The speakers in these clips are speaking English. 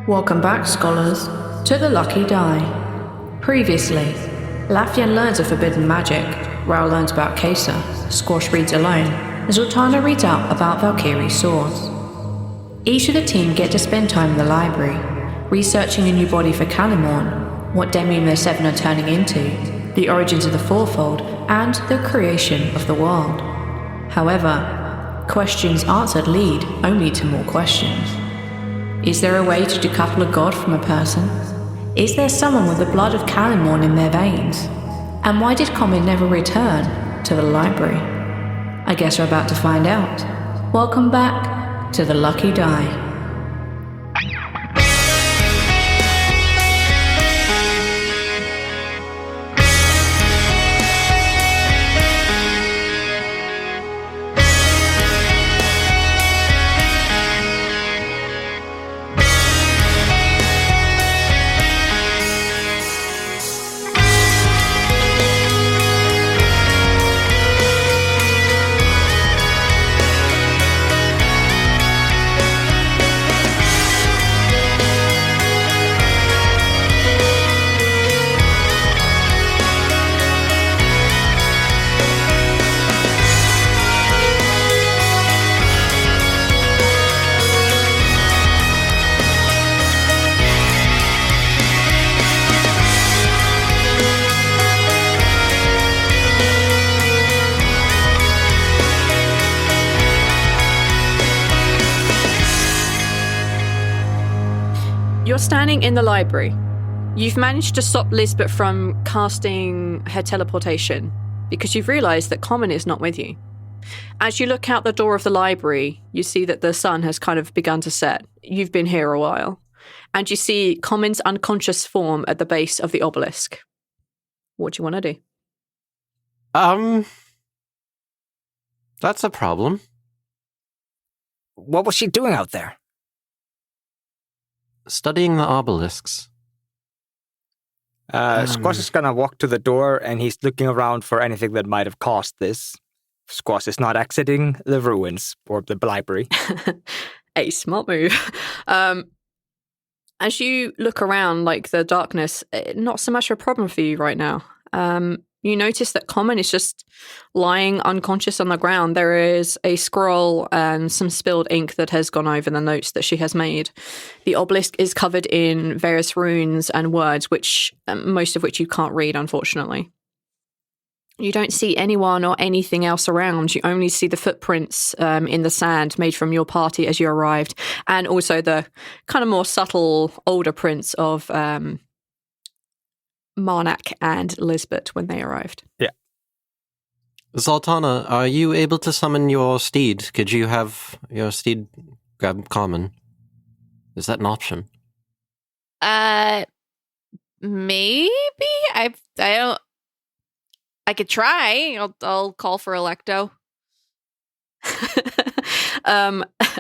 Welcome back, scholars, to the Lucky Die. Previously, Lafyan learns of forbidden magic, Rhal learns about Kessi, Squash reads alone, and Zaltanna reads out about Valkyrie's swords. Each of the team get to spend time in the library, researching a new body for Calimorn, what Demium the Seven are turning into, the origins of the Fourfold, and the creation of the world. However, questions answered lead only to more questions. Is there a way to decouple a god from a person? Is there someone with the blood of Calimorn in their veins? And why did Common never return to the library? I guess we're about to find out. Welcome back to the Lucky Die. You're standing in the library. You've managed to stop Lizbet from casting her teleportation because you've realised that Common is not with you. As you look out the door of the library, you see that the sun has kind of begun to set. You've been here a while. And you see Common's unconscious form at the base of the obelisk. What do you want to do? That's a problem. What was she doing out there? Studying the obelisks. Squash is gonna walk to the door and he's looking around for anything that might have caused this. Squash is not exiting the ruins or the library. A smart move. As you look around, like the darkness, not so much a problem for you right now. You notice that Common is just lying unconscious on the ground. There is a scroll and some spilled ink that has gone over the notes that she has made. The obelisk is covered in various runes and words, which most of which you can't read, unfortunately. You don't see anyone or anything else around. You only see the footprints in the sand made from your party as you arrived, and also the kind of more subtle, older prints of Marnak and Lizbet when they arrived. Yeah. Zaltanna, are you able to summon your steed? Could you have your steed grab Common? Is that an option? Maybe? I don't... I could try. I'll call for Electo.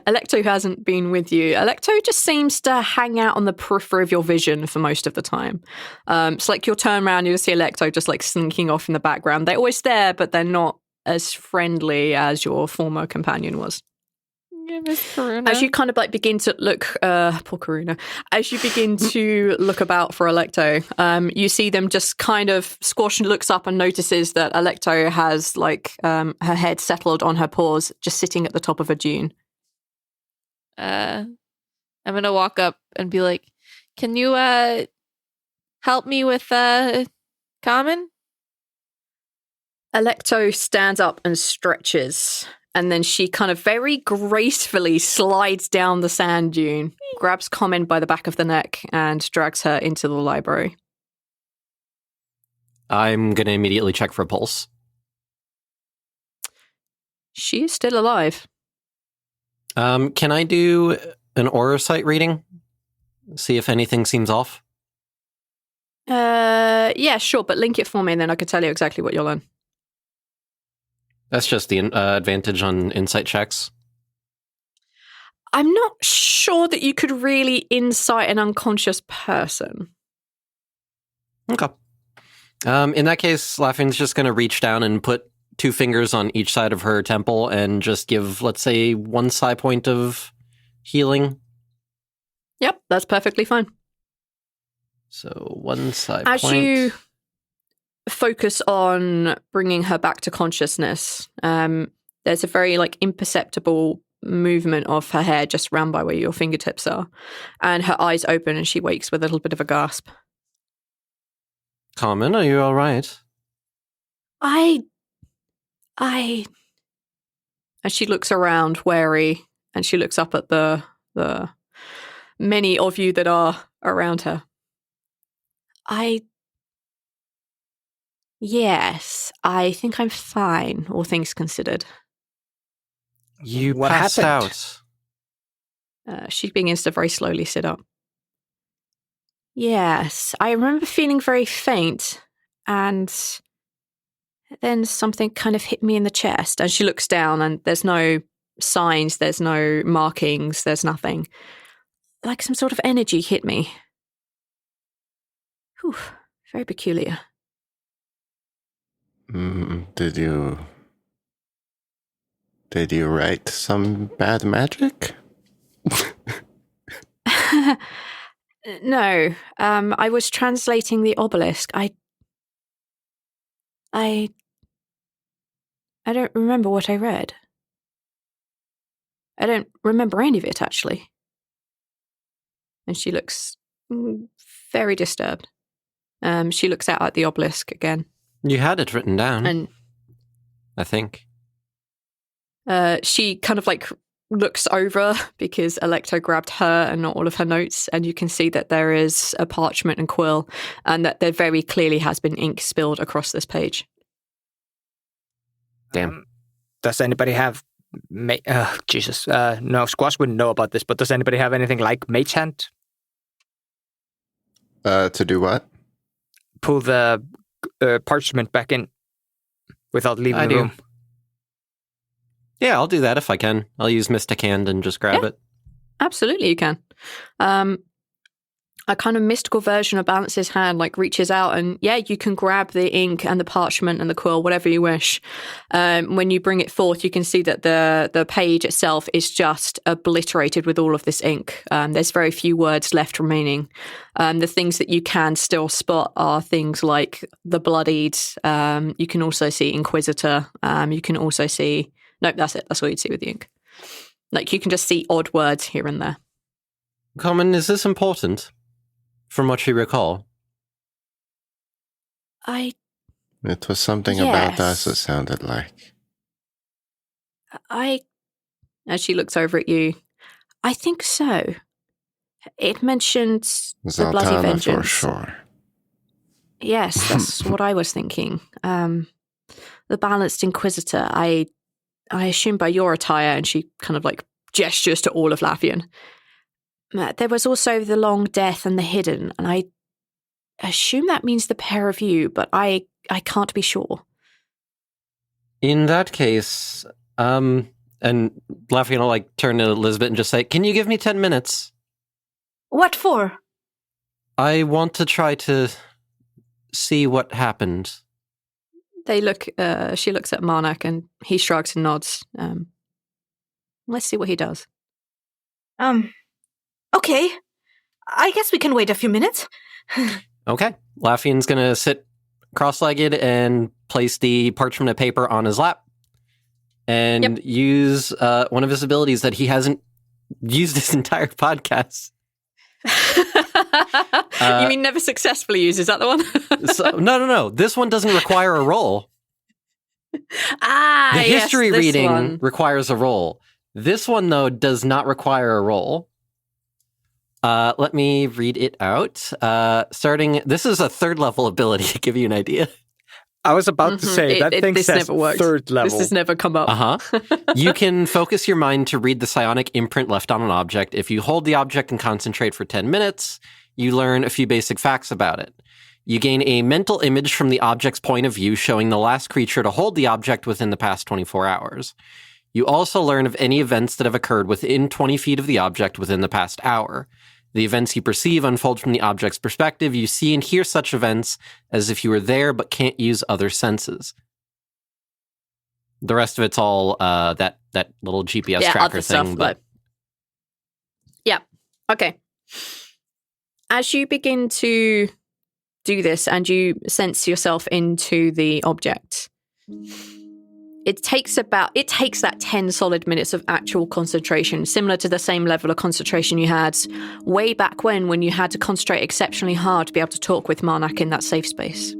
Electo hasn't been with you. Electo just seems to hang out on the periphery of your vision for most of the time. It's like you'll turn around and you'll see Electo just like slinking off in the background. They're always there, but they're not as friendly as your former companion was. Yeah, Miss Karuna. As you kind of like begin to look, poor Karuna, as you begin to look about for Electo, you see them just kind of Squash looks up and notices that Electo has like her head settled on her paws, just sitting at the top of a dune. I'm gonna walk up and be like, can you help me with Common? Electo stands up and stretches, and then she kind of very gracefully slides down the sand dune, grabs Common by the back of the neck, and drags her into the library. I'm going to immediately check for a pulse. She is still alive. Can I do an aura sight reading? See if anything seems off? Yeah, sure, but link it for me and then I can tell you exactly what you'll learn. That's just the advantage on insight checks. I'm not sure that you could really insight an unconscious person. Okay. In that case, Laughing's just going to reach down and put 2 fingers on each side of her temple and just give, let's say, 1 psi point of healing. Yep, that's perfectly fine. So 1 side As point. you focus on bringing her back to consciousness, there's a very imperceptible movement of her hair just round by where your fingertips are, and her eyes open and she wakes with a little bit of a gasp. Carmen, are you all right? I and she looks around wary, and she looks up at the many of you that are around her. Yes, I think I'm fine, all things considered. You What passed happened? out. She begins to very slowly sit up. Yes, I remember feeling very faint, and then something kind of hit me in the chest. And she looks down, and there's no signs, there's no markings, there's nothing. Like some sort of energy hit me. Whew, very peculiar. Did you write some bad magic? No, I was translating the obelisk. I don't remember what I read. I don't remember any of it, actually. And she looks very disturbed. She looks out at the obelisk again. You had it written down, And I think. she kind of looks over because Electo grabbed her and not all of her notes, and you can see that there is a parchment and quill, and that there very clearly has been ink spilled across this page. Damn. Does anybody have... Jesus. No, Squash wouldn't know about this, but does anybody have anything like Mage Hand? To do what? Pull the parchment back in without leaving I the do. room. Yeah, I'll do that if I can. I'll use Mystic Hand and just grab Yeah. it. Absolutely, you can. A kind of mystical version of Balance's hand reaches out, and you can grab the ink and the parchment and the quill, whatever you wish. When you bring it forth, you can see that the page itself is just obliterated with all of this ink. There's very few words left remaining. The things that you can still spot are things like the bloodied. You can also see Inquisitor. You can also see... Nope, that's it. That's all you'd see with the ink. You can just see odd words here and there. Carmen, is this important? From what you recall? It was something about us, it sounded like. As she looks over at you, I think so. It mentioned the bloody Zaltanna vengeance. for sure. Yes, that's what I was thinking. The balanced Inquisitor. I assume by your attire, and she kind of gestures to all of Laffian. There was also the long death and the hidden, and I assume that means the pair of you, but I can't be sure. In that case, and Laffian will turn to Lizbet and just say, "Can you give me 10 minutes? What for? I want to try to see what happened." They look. She looks at Marnak, and he shrugs and nods. Let's see what he does. Okay. I guess we can wait a few minutes. Okay. Laffian's going to sit cross-legged and place the parchment of paper on his lap and use one of his abilities that he hasn't used this entire podcast. You mean never successfully use? Is that the one? No. This one doesn't require a roll. The history yes, this reading one. requires a roll. This one, though, does not require a roll. Let me read it out. Starting, this is a 3rd level ability to give you an idea. I was about to say, that thing this says never worked. 3rd level. This has never come up. You can focus your mind to read the psionic imprint left on an object. If you hold the object and concentrate for 10 minutes, you learn a few basic facts about it. You gain a mental image from the object's point of view showing the last creature to hold the object within the past 24 hours. You also learn of any events that have occurred within 20 feet of the object within the past hour. The events you perceive unfold from the object's perspective. You see and hear such events as if you were there but can't use other senses. The rest of it's all that little GPS tracker other thing. stuff, but... Yeah. Okay. As you begin to do this and you sense yourself into the object, it takes that 10 solid minutes of actual concentration, similar to the same level of concentration you had way back when you had to concentrate exceptionally hard to be able to talk with Marnak in that safe space.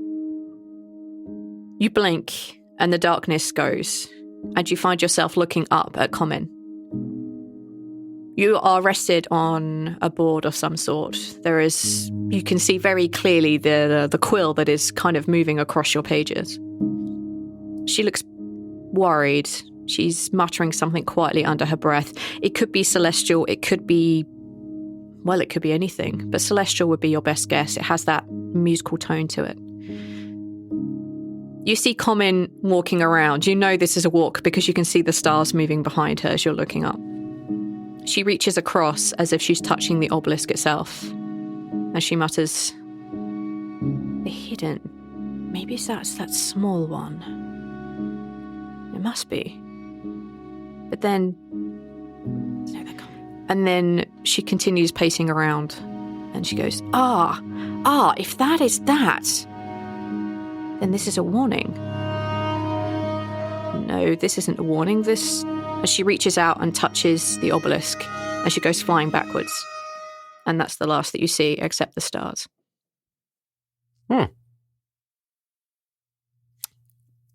You blink and the darkness goes, and you find yourself looking up at Common. You are rested on a board of some sort. You can see very clearly the quill that is kind of moving across your pages. She looks worried. She's muttering something quietly under her breath. It could be celestial. It could be anything. But celestial would be your best guess. It has that musical tone to it. You see Common walking around. You know this is a walk because you can see the stars moving behind her as you're looking up. She reaches across as if she's touching the obelisk itself. As she mutters, "The hidden. Maybe that's that small one. It must be." But then... No, they can't. And then she continues pacing around. And she goes, if that is that, then this is a warning. No, this isn't a warning. As she reaches out and touches the obelisk, and she goes flying backwards. And that's the last that you see, except the stars.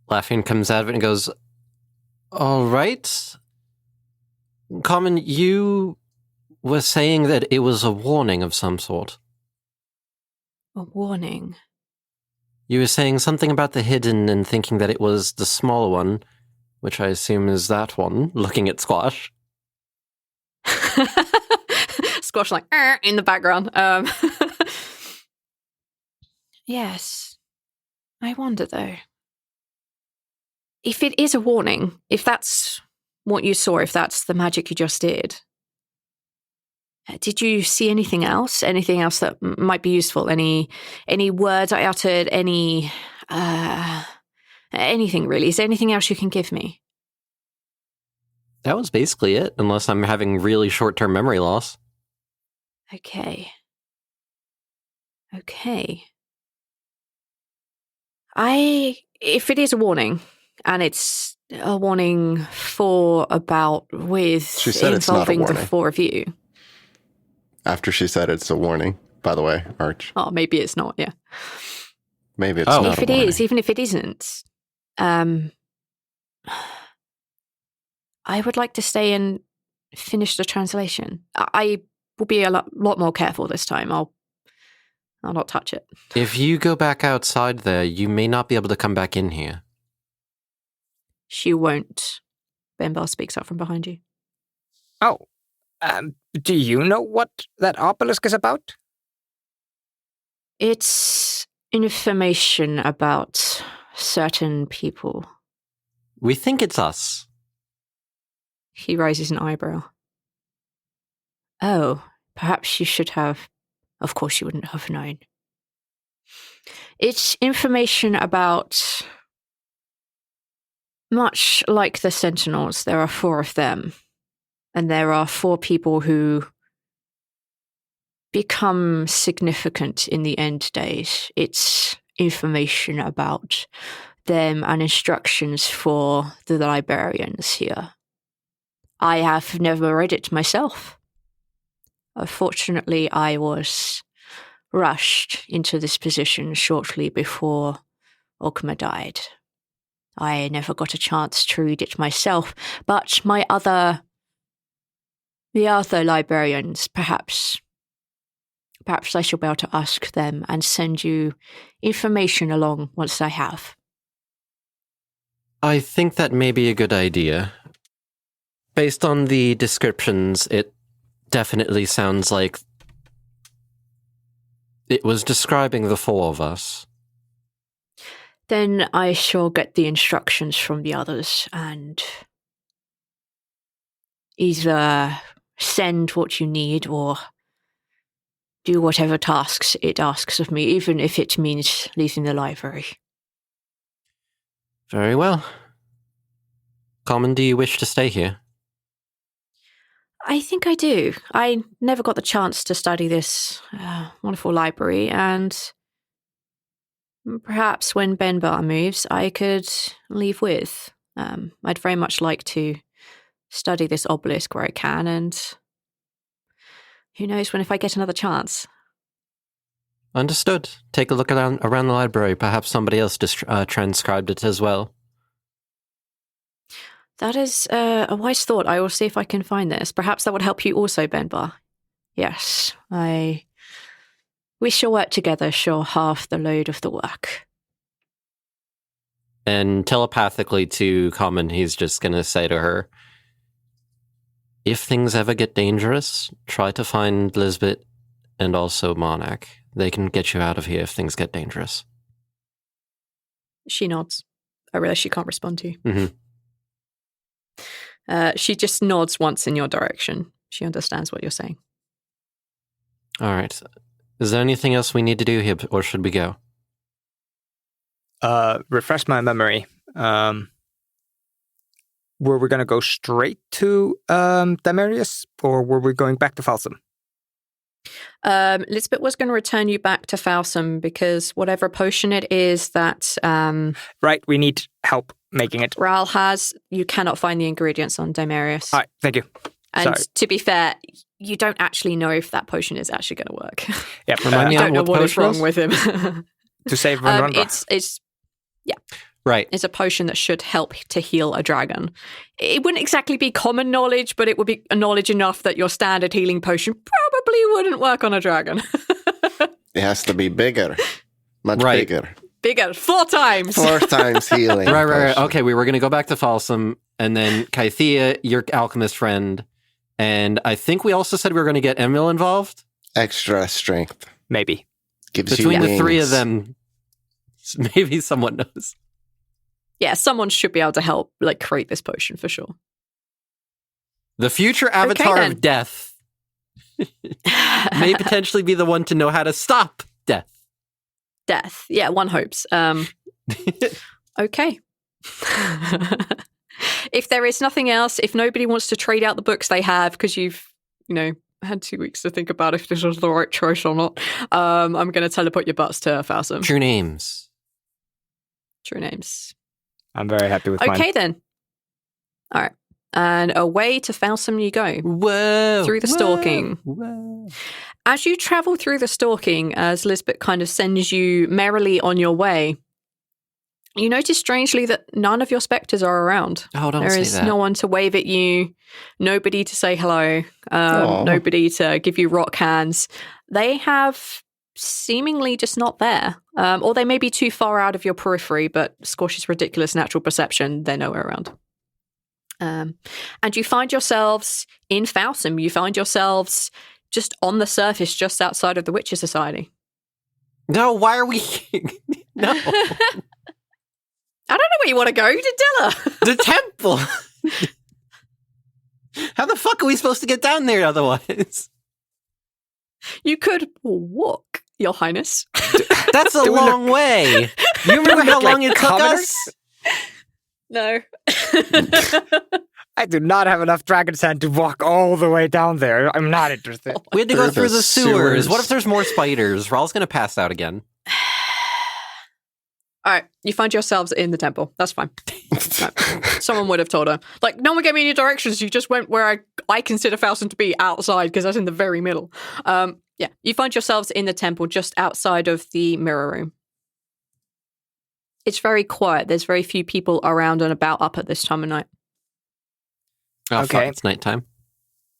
Laughing comes out of it and goes, "All right. Common, you were saying that it was a warning of some sort." A warning? You were saying something about the hidden and thinking that it was the smaller one, which I assume is that one, looking at Squash. Squash like, in the background. Yes. I wonder, though. If it is a warning, if that's what you saw, if that's the magic you just did you see anything else? Anything else that might be useful? Any words I uttered? Anything really? Is there anything else you can give me? That was basically it, unless I'm having really short-term memory loss. Okay. If it is a warning, and it's a warning She said it's not a involving the warning. four of you. After she said it's a warning, by the way, Arch. Oh, maybe it's not, yeah. Maybe it's not If a it warning. is, even if it isn't, I would like to stay and finish the translation. I will be a lot more careful this time. I'll not touch it. If you go back outside there, you may not be able to come back in here. She won't. Benbar speaks up from behind you. Oh, do you know what that obelisk is about? It's information about certain people. We think it's us. He raises an eyebrow. Oh, perhaps you should have. Of course you wouldn't have known. It's information about... Much like the Sentinels, there are 4 of them. And there are 4 people who become significant in the end days. It's information about them and instructions for the librarians here. I have never read it myself. Unfortunately, I was rushed into this position shortly before Ogma died. I never got a chance to read it myself, but the other librarians, perhaps I shall be able to ask them and send you information along once I have. I think that may be a good idea. Based on the descriptions, it definitely sounds like it was describing the 4 of us. Then I shall get the instructions from the others and either send what you need or do whatever tasks it asks of me, even if it means leaving the library. Very well. Common, do you wish to stay here? I think I do. I never got the chance to study this wonderful library, and perhaps when Benbar moves, I could leave with. I'd very much like to study this obelisk where I can, and who knows when if I get another chance. Understood. Take a look around the library. Perhaps somebody else transcribed it as well. That is a wise thought. I will see if I can find this. Perhaps that would help you also, Benbar. Yes, we shall work together, share half the load of the work. And telepathically to Common, he's just going to say to her, if things ever get dangerous, try to find Lizbet and also Monarch. They can get you out of here if things get dangerous. She nods. I realize she can't respond to you. Mm-hmm. She just nods once in your direction. She understands what you're saying. All right. Is there anything else we need to do here, or should we go? Refresh my memory. Were we going to go straight to Damarius, or were we going back to Falsum? Lizbet was going to return you back to Falsum because whatever potion it is that Right, we need help making it. Rhal has, you cannot find the ingredients on Damarius. All right, thank you. And Sorry. to be fair, you don't actually know if that potion is actually going to work. Yep. Remind me I don't know what what is potion wrong is? with him. To save Run. Right. It's a potion that should help to heal a dragon. It wouldn't exactly be common knowledge, but it would be knowledge enough that your standard healing potion probably wouldn't work on a dragon. It has to be bigger. Much Right. bigger. Bigger, 4 times. 4 times healing. Right. potion. Okay, we were going to go back to Falsum, and then Kythea, your alchemist friend, and I think we also said we were going to get Emmil involved. Extra strength. Maybe. Gives Between you the three of wings. them, maybe someone knows. Yeah, someone should be able to help create this potion for sure. The future avatar then. of death may potentially be the one to know how to stop death. Death. Yeah, one hopes. Okay. If there is nothing else, if nobody wants to trade out the books they have because you've, had 2 weeks to think about if this was the right choice or not, I'm going to teleport your butts to Falsum. True names. True names. I'm very happy with mine. Okay, then. All right. And away to Falsum you go. Whoa. Through the stalking. Whoa. As you travel through the stalking, as Lizbet kind of sends you merrily on your way, you notice strangely that none of your spectres are around. Oh, don't There say is that. no one to wave at you, nobody to say hello, nobody to give you rock hands. They have seemingly just not there. Or they may be too far out of your periphery, but Squash's ridiculous natural perception, they're nowhere around. And you find yourselves in Falsum. You find yourselves just on the surface, just outside of the Witcher Society. No, why are we... No. I don't know where you want to go. You did tell her. The temple. How the fuck are we supposed to get down there otherwise? You could walk, Your Highness. That's a long way. You remember how long it took commoners? us? No. I do not have enough dragon sand to walk all the way down there. I'm not interested. We had to go Through through the the sewers. sewers. What if there's more spiders? Rhal's going to pass out again. All right, you find yourselves in the temple. That's fine. No, someone would have told her. No one gave me any directions. You just went where I consider Falsum to be outside because that's in the very middle. Yeah, you find yourselves in the temple just outside of the mirror room. It's very quiet. There's very few people around and about up at this time of night. Oh, Okay. fuck, it's nighttime.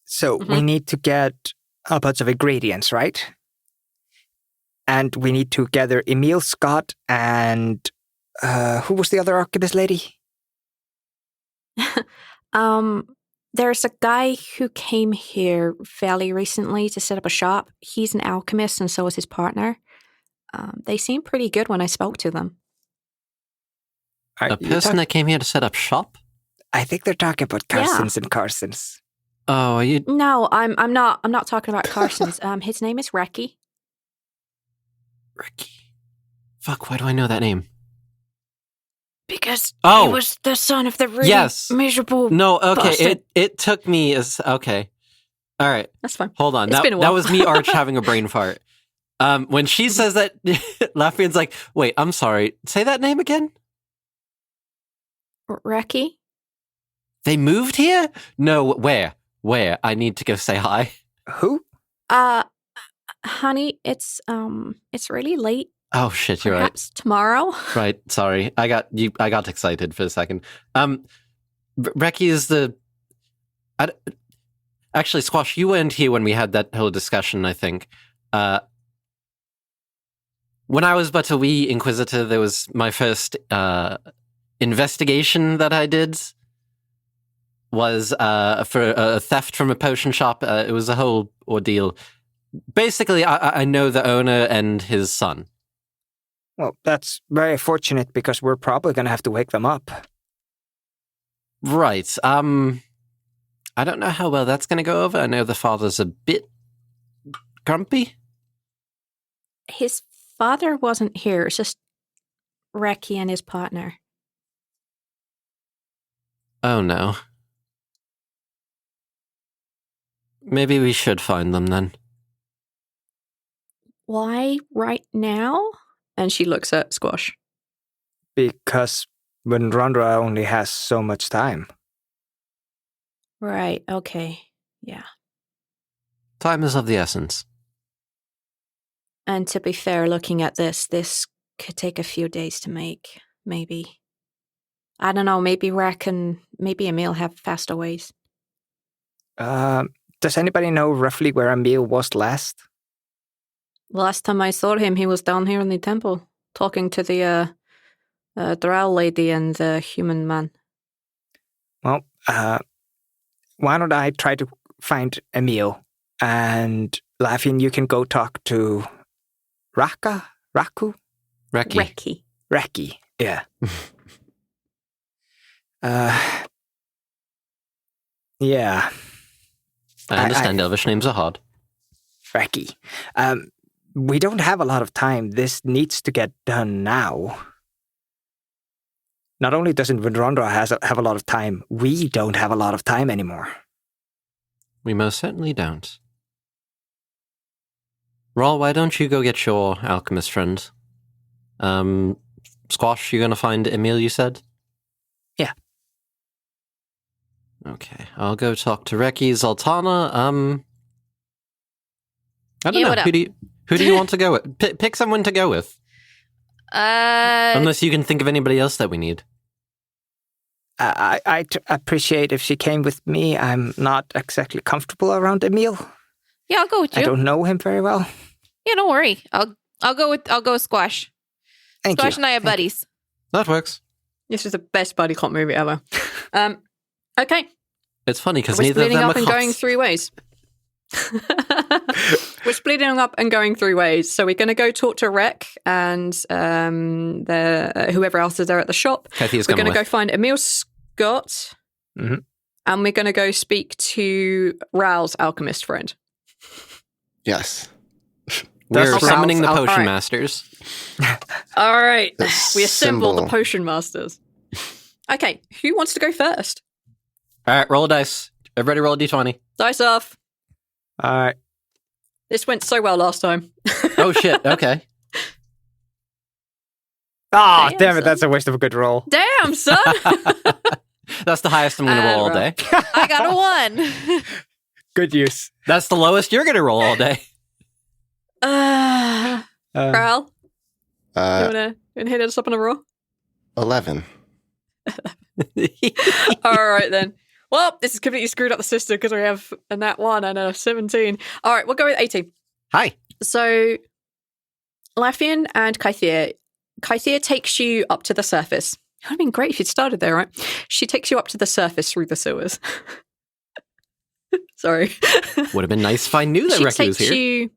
So we need to get a bunch of ingredients, right? And we need to gather Emmil, Scott, and who was the other archivist lady? There's a guy who came here fairly recently to set up a shop. He's an alchemist, and so is his partner. They seemed pretty good when I spoke to them. A person that came here to set up shop? I think they're talking about Carsons and Carsons. Oh, are you... No, I'm not talking about Carson's. His name is Reki. Ricky. Fuck, why do I know that name? Because Oh. he was the son of the really Yes. miserable. No, okay, Bastard. it took me as... Okay. All right. That's fine. Hold on. It's been a while. That was me, Arch, having a brain fart. When she says that, Lafayette's like, wait, I'm sorry. Say that name again? Reki? They moved here? No, where? Where? I need to go say hi. Who? Honey, it's really late. Oh shit, you're Perhaps tomorrow. right. Sorry. I got excited for a second. Reki is actually, Squash, you weren't here when we had that whole discussion, I think. When I was but a wee inquisitor, there was my first investigation that I did was for a theft from a potion shop. It was a whole ordeal. Basically, I know the owner and his son. Well, that's very fortunate because we're probably going to have to wake them up. Right. I don't know how well that's going to go over. I know the father's a bit grumpy. His father wasn't here. It's just Reki and his partner. Oh, no. Maybe we should find them then. Why right now? And she looks at Squash. Because Rondra only has so much time. Right, okay. Yeah. Time is of the essence. And to be fair, looking at this could take a few days to make, maybe. I don't know, maybe maybe Emmil have faster ways. Does anybody know roughly where Emmil was last? Last time I saw him, he was down here in the temple, talking to the Rhal lady and the human man. Well, why don't I try to find Emmil? And Lafayette, you can go talk to Reki? Reki, yeah. Yeah. I understand Elvish names are hard. Reki. We don't have a lot of time. This needs to get done now. Not only doesn't Rondra have a lot of time, we don't have a lot of time anymore. We most certainly don't. Rhal, why don't you go get your alchemist friend? Squash, you gonna find Emmil, you said? Yeah. Okay, I'll go talk to Reki. Zaltanna, I don't know. Who do you want to go with? Pick someone to go with. Unless you can think of anybody else that we need. I'd appreciate if she came with me. I'm not exactly comfortable around Emmil. Yeah, I'll go with you. I don't know him very well. Yeah, don't worry. I'll go with Squash. Thank Squash you. and I are buddies. That works. This is the best buddy cop movie ever. Okay. It's funny because We're neither of splitting them up are and going cops. 3 ways. We're splitting up and going 3 ways. So we're going to go talk to Rek and whoever else is there at the shop. Kathy's We're going to go with. find Emmil Scott. Mhm. And we're going to go speak to Rhal's alchemist friend. Yes. We're That's summoning the Ralph's potion alright. masters. All right. The We assemble the symbol. potion masters. Okay. Who wants to go first? All right, roll a dice. Everybody roll a d20. Dice off. All right. This went so well last time. Oh, shit. Okay. Oh, Damn, damn it. son. That's a waste of a good roll. Damn, son. That's the highest I'm going to roll all day. I got a 1. Good use. That's the lowest you're going to roll all day. Rhal, you Uh, wanna hit us up on a roll? 11. All right then. Well, this is completely screwed up the system because we have a nat 1 and a 17. All right, we'll go with 18. Hi. So, Lafayette and Kythia takes you up to the surface. It would have been great if you'd started there, right? She takes you up to the surface through the sewers. Sorry. Would have been nice if I knew that Reki was here.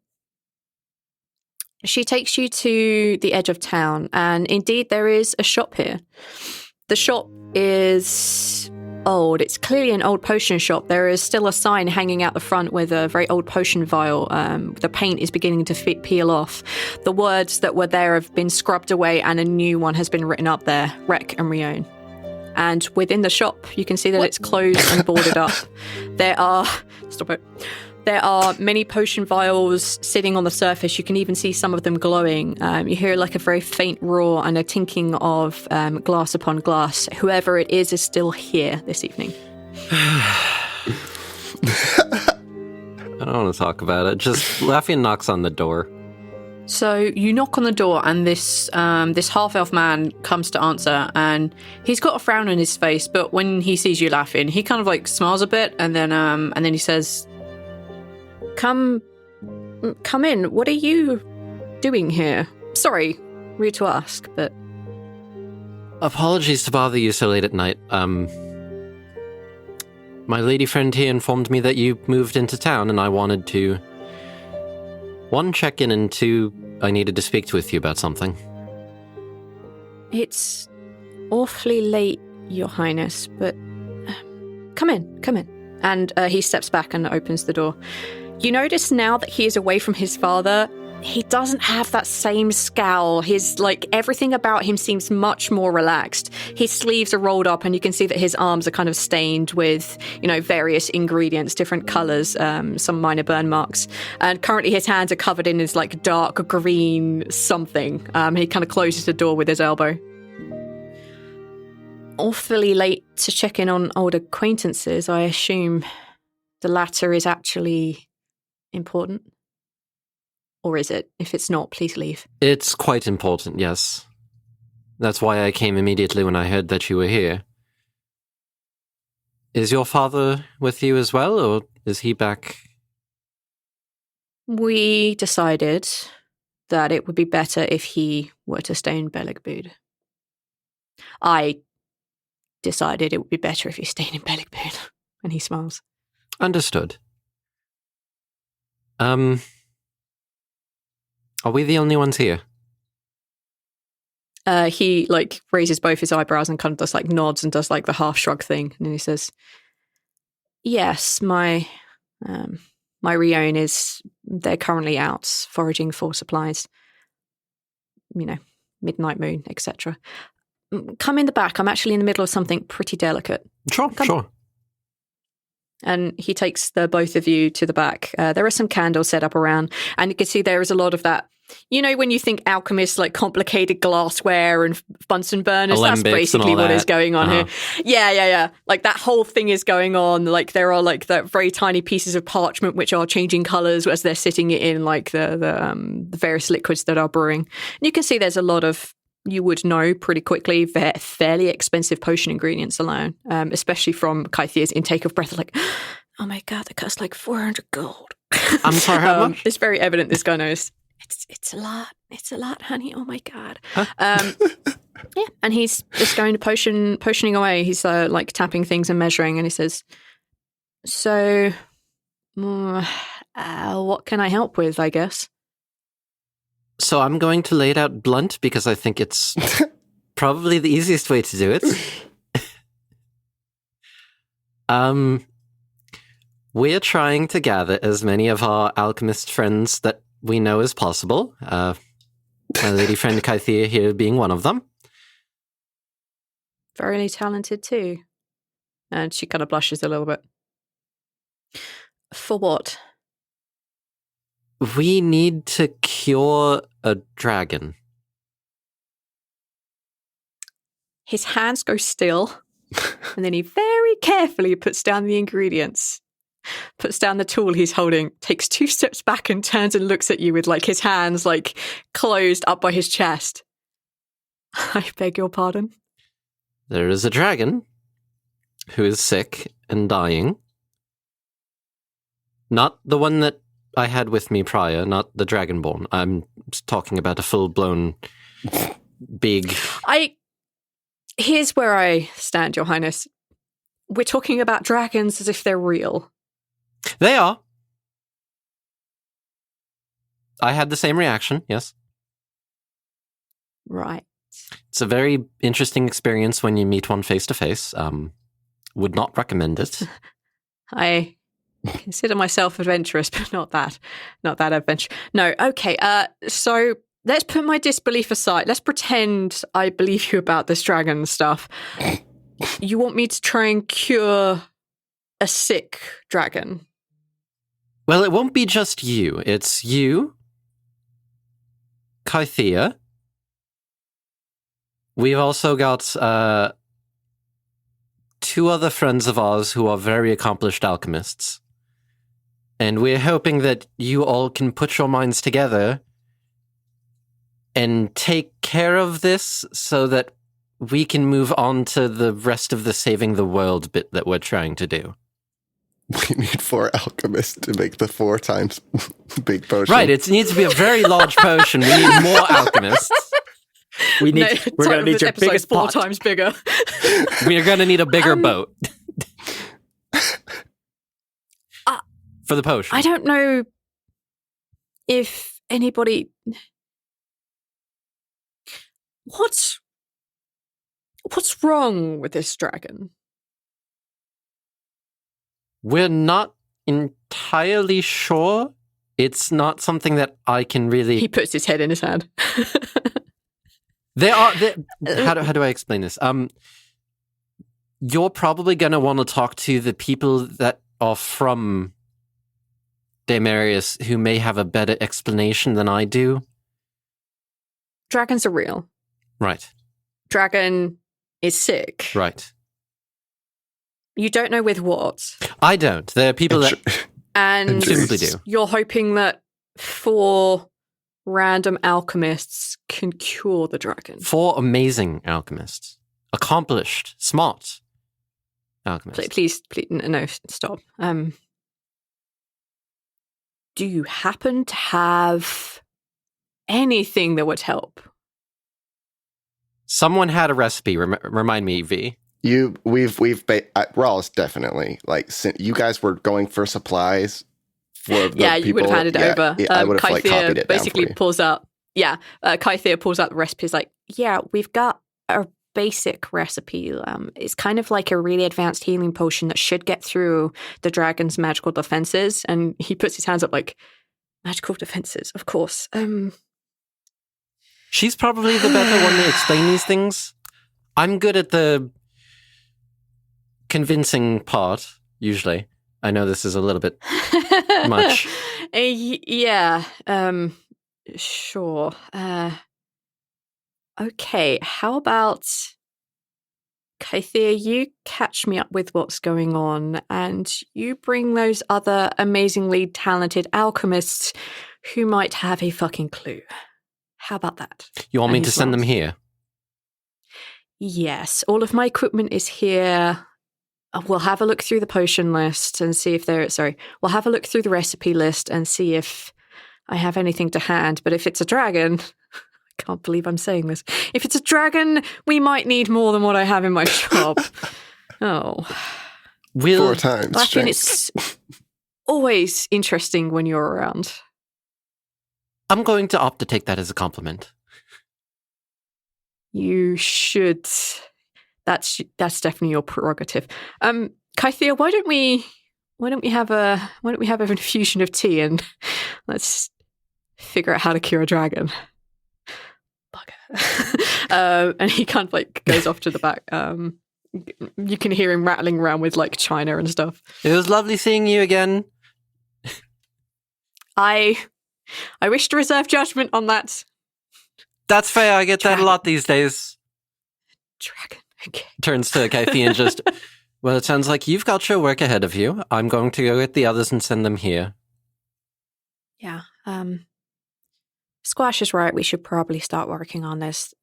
She takes you to the edge of town, and indeed there is a shop here. The shop is old. It's clearly an old potion shop. There is still a sign hanging out the front with a very old potion vial. The paint is beginning to peel off. The words that were there have been scrubbed away, and a new one has been written up there, Rek and Rion. And within the shop, you can see that it's closed and boarded up. There are... Stop it. There are many potion vials sitting on the surface. You can even see some of them glowing. You hear like a very faint roar and a tinking of glass upon glass. Whoever it is still here this evening. I don't want to talk about it. Just Laffian knocks on the door. So you knock on the door, and this half-elf man comes to answer, and he's got a frown on his face. But when he sees you laughing, he kind of like smiles a bit, and then he says, "Come in. What are you doing here? Sorry, rude to ask, but Apologies to bother you so late at night. My lady friend here informed me that you moved into town, and I wanted to, 1, check in, and 2, I needed to speak with you about something." It's awfully late, Your Highness, but come in. And he steps back and opens the door. You notice now that he is away from his father, he doesn't have that same scowl. Everything about him seems much more relaxed. His sleeves are rolled up, and you can see that his arms are kind of stained with, various ingredients, different colors, some minor burn marks. And currently his hands are covered in his dark green something. He kind of closes the door with his elbow. Awfully late to check in on old acquaintances. I assume the latter is actually important. Or is it? If it's not, please leave. It's quite important, yes. That's why I came immediately when I heard that you were here. Is your father with you as well, or is he back? We decided that it would be better if he were to stay in Beligbud. I decided it would be better if he stayed in Beligbud. And he smiles. Understood. Are we the only ones here? He raises both his eyebrows and kind of does nods and does the half shrug thing, and then he says, "Yes, my Rione is. They're currently out foraging for supplies. Midnight moon, etc. Come in the back. I'm actually in the middle of something pretty delicate." Sure. And he takes the both of you to the back. There are some candles set up around, and you can see there is a lot of that. When you think alchemists, complicated glassware and Bunsen burners, that's basically what is going on here. Yeah. That whole thing is going on. There are the very tiny pieces of parchment which are changing colors as they're sitting in the various liquids that are brewing. And you can see there's a lot of, you would know pretty quickly, fairly expensive potion ingredients alone, especially from Kythia's intake of breath. Oh my God, that costs 400 gold. I'm sorry, how much? It's very evident this guy knows. It's a lot. It's a lot, honey. Oh my God. Huh? Yeah, and he's just going to potioning away. He's tapping things and measuring, and he says, "So, what can I help with, I guess?" So I'm going to lay it out blunt because I think it's probably the easiest way to do it. We're trying to gather as many of our alchemist friends that we know as possible. My lady friend Kythia here being one of them. Very talented too. And she kind of blushes a little bit. For what? We need to cure a dragon. His hands go still, and then he very carefully puts down the ingredients, puts down the tool he's holding, takes 2 steps back and turns and looks at you with his hands closed up by his chest. I beg your pardon? There is a dragon who is sick and dying. Not the one that I had with me prior, not the Dragonborn. I'm talking about a full-blown big... Here's where I stand, Your Highness. We're talking about dragons as if they're real. They are. I had the same reaction, yes. Right. It's a very interesting experience when you meet one face-to-face. Would not recommend it. I consider myself adventurous, but not that adventure. No, okay. So let's put my disbelief aside. Let's pretend I believe you about this dragon stuff. You want me to try and cure a sick dragon? Well, it won't be just you. It's you, Kythea. We've also got 2 other friends of ours who are very accomplished alchemists. And we're hoping that you all can put your minds together and take care of this so that we can move on to the rest of the saving the world bit that we're trying to do. We need 4 alchemists to make the 4 times big potion. Right, it needs to be a very large potion. We need more alchemists. We're going to need your biggest 4 pot. times bigger. We're going to need a bigger boat. For the potion. I don't know if anybody... What's wrong with this dragon? We're not entirely sure. It's not something that I can really... He puts his head in his hand. How do I explain this? You're probably going to want to talk to the people that are from Daemarius who may have a better explanation than I do. Dragons are real. Right. Dragon is sick. Right. You don't know with what. I don't. There are people that And simply do. You're hoping that 4 random alchemists can cure the dragon. 4 amazing alchemists. Accomplished. Smart alchemists. Please, no, stop. Do you happen to have anything that would help? Someone had a recipe. Remind me, V. Rhal's definitely, like, you guys were going for supplies for the you would have handed it over. I would have copied it basically down for you. pulls out. Kythea pulls out the recipe. Is like, we've got a basic recipe. It's kind of like a really advanced healing potion that should get through the dragon's magical defenses. And he puts his hands up like, magical defenses, of course. She's probably the better one to explain these things. I'm good at the convincing part, usually. I know this is a little bit much. Sure. Okay, how about Kythea, you catch me up with what's going on and you bring those other amazingly talented alchemists who might have a fucking clue. How about that? You want me to send them here? Yes, all of my equipment is here. We'll have a look through the potion list and see if we'll have a look through the recipe list and see if I have anything to hand. But if it's a dragon, I can't believe I'm saying this. If it's a dragon, we might need more than what I have in my shop. Oh. 4 times. Lafayette, it's always interesting when you're around. I'm going to opt to take that as a compliment. You should. That's definitely your prerogative. Kythea, why don't we have an infusion of tea and let's figure out how to cure a dragon. Bugger. And he kind of like goes off to the back. You can hear him rattling around with like china and stuff. It was lovely seeing you again. I wish to reserve judgment on that. That's fair. I get that a lot these days. Dragon. Okay. Turns to Kathy and just, well, it sounds like you've got your work ahead of you. I'm going to go get the others and send them here. Yeah. Squash is right. We should probably start working on this.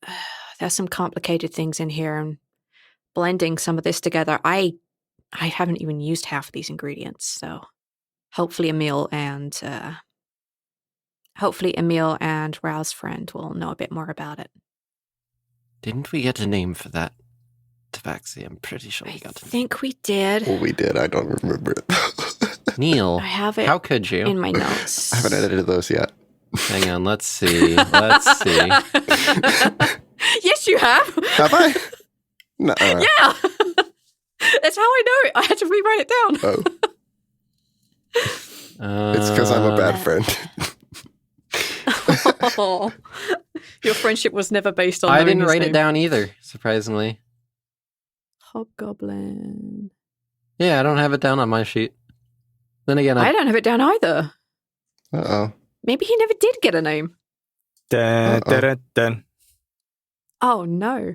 There's some complicated things in here, and blending some of this together. I haven't even used half of these ingredients, so hopefully Emmil and Rhal's friend will know a bit more about it. Didn't we get a name for that tabaxi? I'm pretty sure we got a name. I think we did. Well, we did. I don't remember it. Neil, I have it. How could you? In my notes. I haven't edited those yet. Hang on, let's see. Yes, you have. Have I? No. Yeah. That's how I know it. I had to rewrite it down. Oh. It's because I'm a bad friend. Oh. Your friendship was never based on I knowing didn't his write name. it down either, surprisingly. Hobgoblin. Yeah, I don't have it down on my sheet. Then again, I don't have it down either. Uh-oh. Maybe he never did get a name. Dun, dun, dun, dun. Oh, no.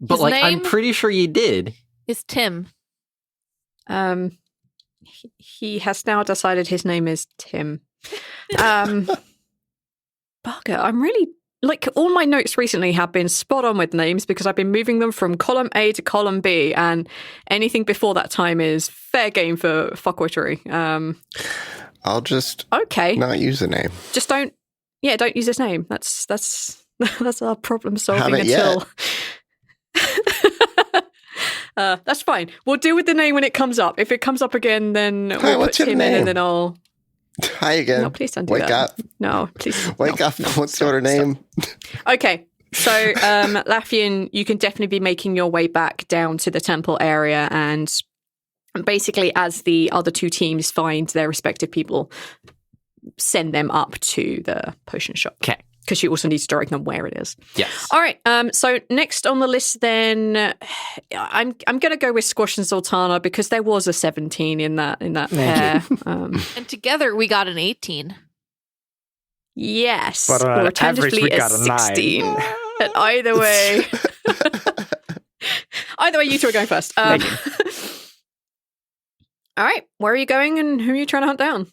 but His like I'm name- pretty sure you did. Is Tim. He has now decided his name is Tim. Bugger, I'm really... Like, all my notes recently have been spot on with names because I've been moving them from column A to column B, and anything before that time is fair game for fuckwittery. I'll just Okay. not use a name. Just don't use his name. That's our problem solving Haven't until... that's fine. We'll deal with the name when it comes up. If it comes up again, then Hi, we'll put what's your Tim in name? and then I'll... Hi again. No, please don't do Wake that. up. No, please. Wake no, up. no, What's stop, your name? stop. Okay, so Laffian, you can definitely be making your way back down to the temple area, and basically as the other two teams find their respective people, send them up to the potion shop. Okay. Because you also need to direct them where it is. Yes. All right. So next on the list, then I'm going to go with Squash and Zaltanna because there was a 17 in that pair. And together we got an 18. Yes, But on or average, we tentatively a got a 16. And either way, you two are going first. All right. Where are you going, and who are you trying to hunt down?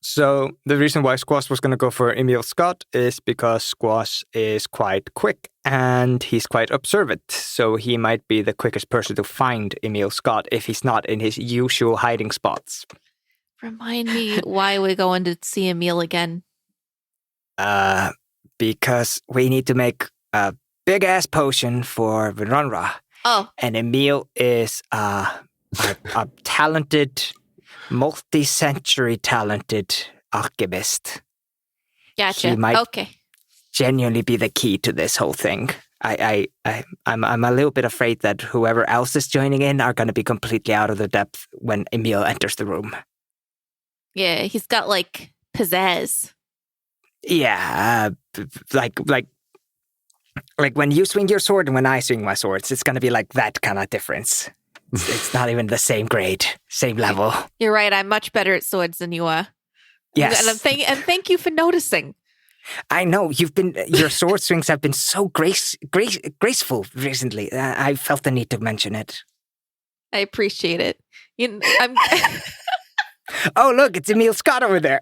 So the reason why Squash was going to go for Emmil Scott is because Squash is quite quick and he's quite observant. So he might be the quickest person to find Emmil Scott if he's not in his usual hiding spots. Remind me why we're going to see Emmil again. Because we need to make a big-ass potion for Vinranra. Oh, And Emmil is a talented, multi-century talented alchemist. gotcha. He might- Okay. Genuinely be the key to this whole thing. I'm a little bit afraid that whoever else is joining in are going to be completely out of the depth when Emmil enters the room. Yeah, he's got like pizzazz. Yeah, like when you swing your sword and when I swing my swords, it's going to be like that kind of difference. It's not even the same grade, same level. You're right. I'm much better at swords than you are. Yes, And thank you for noticing. I know your sword swings have been so graceful recently. I felt the need to mention it. I appreciate it. I'm Oh, look, it's Emmil Scott over there.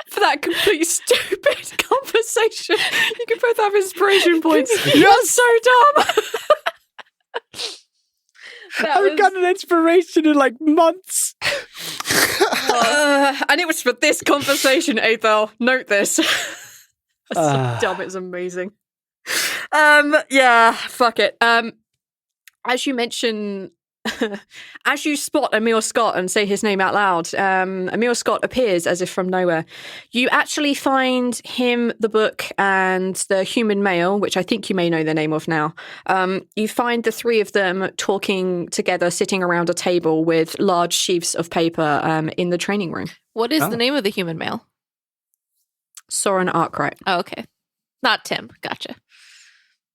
For that complete stupid conversation, you can both have inspiration points. You're so dumb. I haven't gotten an inspiration in like months. And it was for this conversation, Aethel. Note this. That's so dumb. It's amazing. Yeah, fuck it. As you mention, as you spot Emmil Scott and say his name out loud, Emmil Scott appears as if from nowhere. You actually find him, the book, and the human male, which I think you may know the name of now. You find the three of them talking together, sitting around a table with large sheafs of paper in the training room. What is the name of the human male? Soren Arkwright. Oh, okay. Not Tim. Gotcha.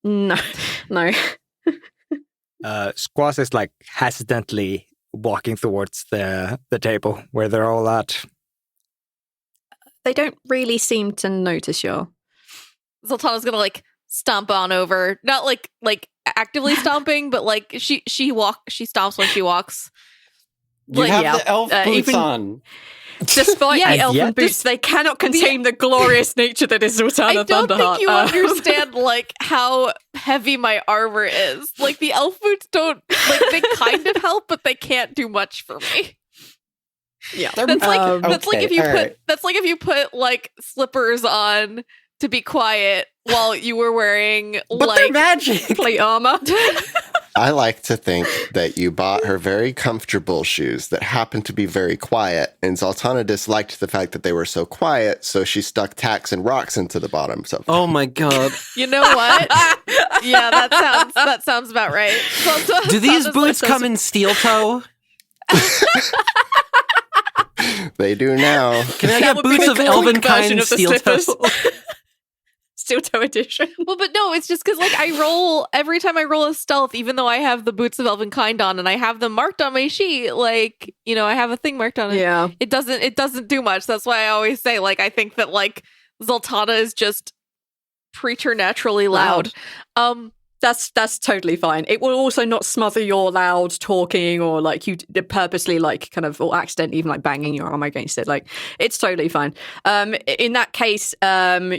No. Squash is like hesitantly walking towards the table where they're all at. They don't really seem to notice you. Zaltanna's gonna like stomp on over. Not like actively stomping, but like she stomps when she walks. You Like, have yeah, the elf boots even- on. Despite Yeah, the elven yet- boots, they cannot contain the glorious nature that is Zaltanna I don't Thunderheart. think you understand like how heavy my armor is. Like the elf boots don't like they kind of help, but they can't do much for me. Yeah. That's like that's like okay, if you all put right. that's like if you put like slippers on to be quiet while you were wearing But like they're magic. plate armor. I like to think that you bought her very comfortable shoes that happened to be very quiet, and Zaltanna disliked the fact that they were so quiet, so she stuck tacks and rocks into the bottoms of them. Oh my god. You know what? Yeah, that sounds about right. Do these boots come in steel toe? They do now. Can I That get would be boots the of elven clink version kind of the steel toe? slippers. Steel toe edition. Well, but no, it's just because like I roll every time I roll a stealth, even though I have the boots of Elvenkind on and I have them marked on my sheet, like, you know, I have a thing marked on it. Yeah. It doesn't do much. That's why I always say, like, I think that like Zaltanna is just preternaturally loud. That's totally fine. It will also not smother your loud talking or like you purposely like kind of or accidentally even like banging your arm against it. Like it's totally fine. In that case,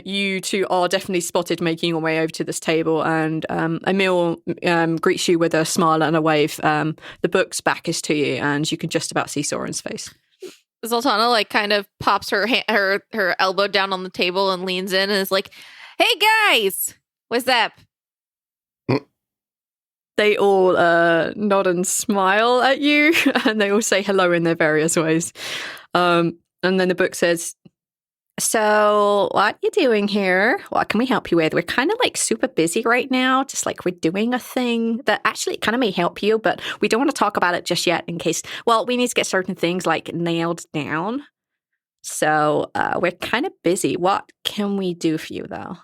you two are definitely spotted making your way over to this table, and Emmil greets you with a smile and a wave. The book's back is to you, and you can just about see Soren's face. Zaltanna like kind of pops her elbow down on the table and leans in and is like, "Hey guys, what's up?" They all nod and smile at you, and they all say hello in their various ways. And then the book says, "So, what you doing here? What can we help you with? We're kind of like super busy right now, just like we're doing a thing that actually kind of may help you, but we don't want to talk about it just yet in case, well, we need to get certain things like nailed down. So, we're kind of busy. What can we do for you, though?"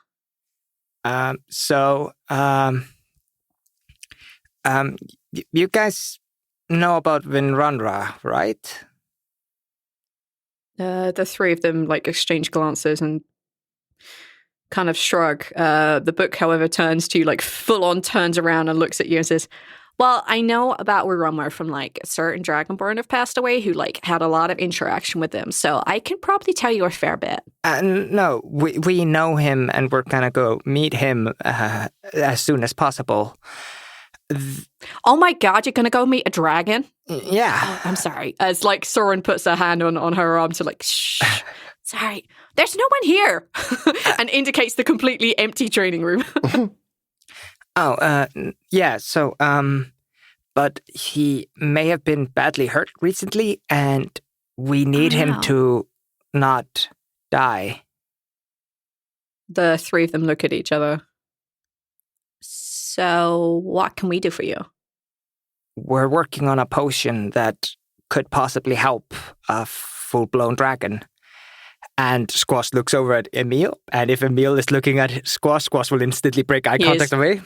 You guys know about Vinranra, right? The three of them like exchange glances and kind of shrug. The book, however, turns to you, like full on turns around and looks at you and says, "Well, I know about Wirumwer from like a certain Dragonborn have passed away who like had a lot of interaction with them, so I can probably tell you a fair bit." No, we know him and we're gonna go meet him as soon as possible. Oh my god, you're gonna go meet a dragon? Yeah. Oh, I'm sorry. As like Soren puts her hand on her arm to like, shh. Sorry, there's no one here, and indicates the completely empty training room. Yeah. So, but he may have been badly hurt recently, and we need him to not die. The three of them look at each other. So, what can we do for you? We're working on a potion that could possibly help a full-blown dragon. And Squash looks over at Emmil, and if Emmil is looking at Squash, Squash will instantly break eye contact away.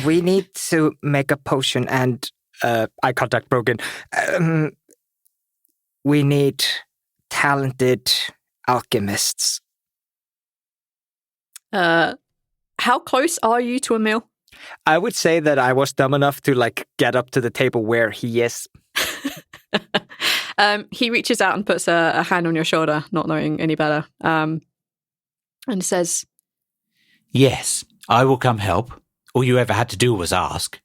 We need to make a potion, and eye contact broken. We need talented alchemists. How close are you to Emmil? I would say that I was dumb enough to like get up to the table where he is. He reaches out and puts a hand on your shoulder, not knowing any better, and says, "Yes, I will come help. All you ever had to do was ask.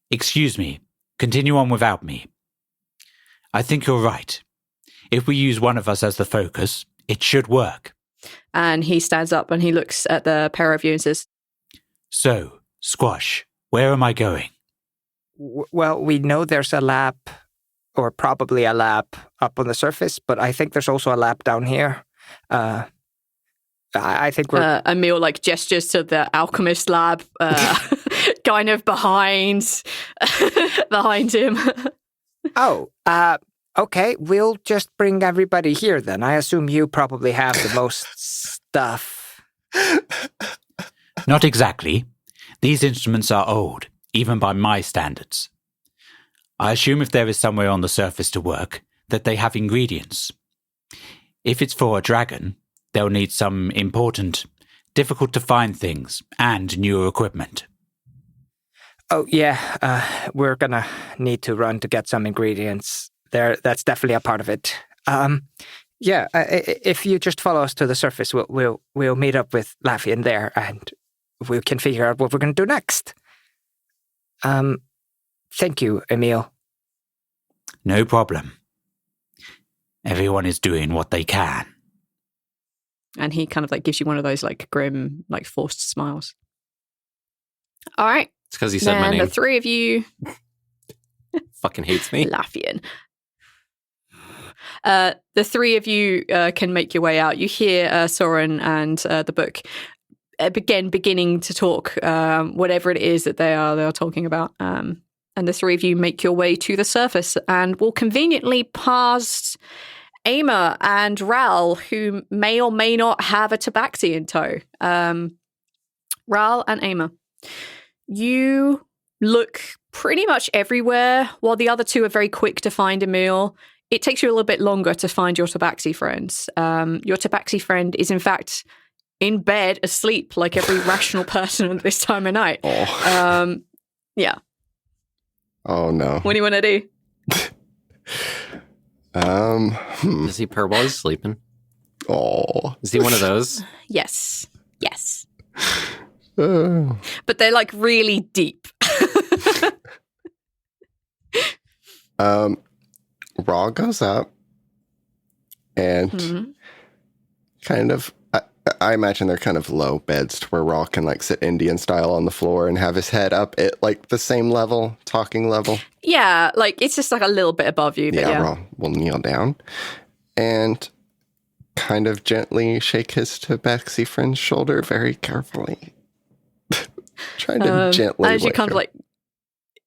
Excuse me, continue on without me. I think you're right. If we use one of us as the focus, it should work." And he stands up and he looks at the pair of you and says, "So, Squash, where am I going?" Well, we know there's a lab, or probably a lab up on the surface, but I think there's also a lab down here. I think we're... Emmil like gestures to the alchemist lab, kind of behind him. Okay, we'll just bring everybody here then. I assume you probably have the most stuff. Not exactly. These instruments are old, even by my standards. I assume if there is somewhere on the surface to work, that they have ingredients. If it's for a dragon, they'll need some important, difficult to find things and newer equipment. Oh, yeah, we're gonna need to run to get some ingredients. That's definitely a part of it. If you just follow us to the surface, we'll meet up with Laffian there, and we can figure out what we're going to do next. Thank you, Emmil. No problem. Everyone is doing what they can. And he kind of like gives you one of those like grim, like forced smiles. All right. It's because he said my name. The three of you fucking hates me. Laffian. The three of you can make your way out. You hear Soren and the book beginning to talk, whatever it is that they are talking about. And the three of you make your way to the surface and will conveniently past Emmil and Rhal, who may or may not have a tabaxi in tow. Rhal and Emmil, you look pretty much everywhere, while the other two are very quick to find Emmil. It takes you a little bit longer to find your tabaxi friends. Your tabaxi friend is, in fact, in bed, asleep, like every rational person at this time of night. Oh. Yeah. Oh, no. What do you want to do? Does he purr while he's sleeping? Oh. Is he one of those? Yes. Oh. But they're like really deep. Rhal goes up and kind of, I imagine they're kind of low beds to where Rhal can like sit Indian style on the floor and have his head up at like the same level, talking level. Yeah, like it's just like a little bit above you. But yeah. Rhal will kneel down and kind of gently shake his tabaxi friend's shoulder very carefully. Trying to gently as you wake kind him. of like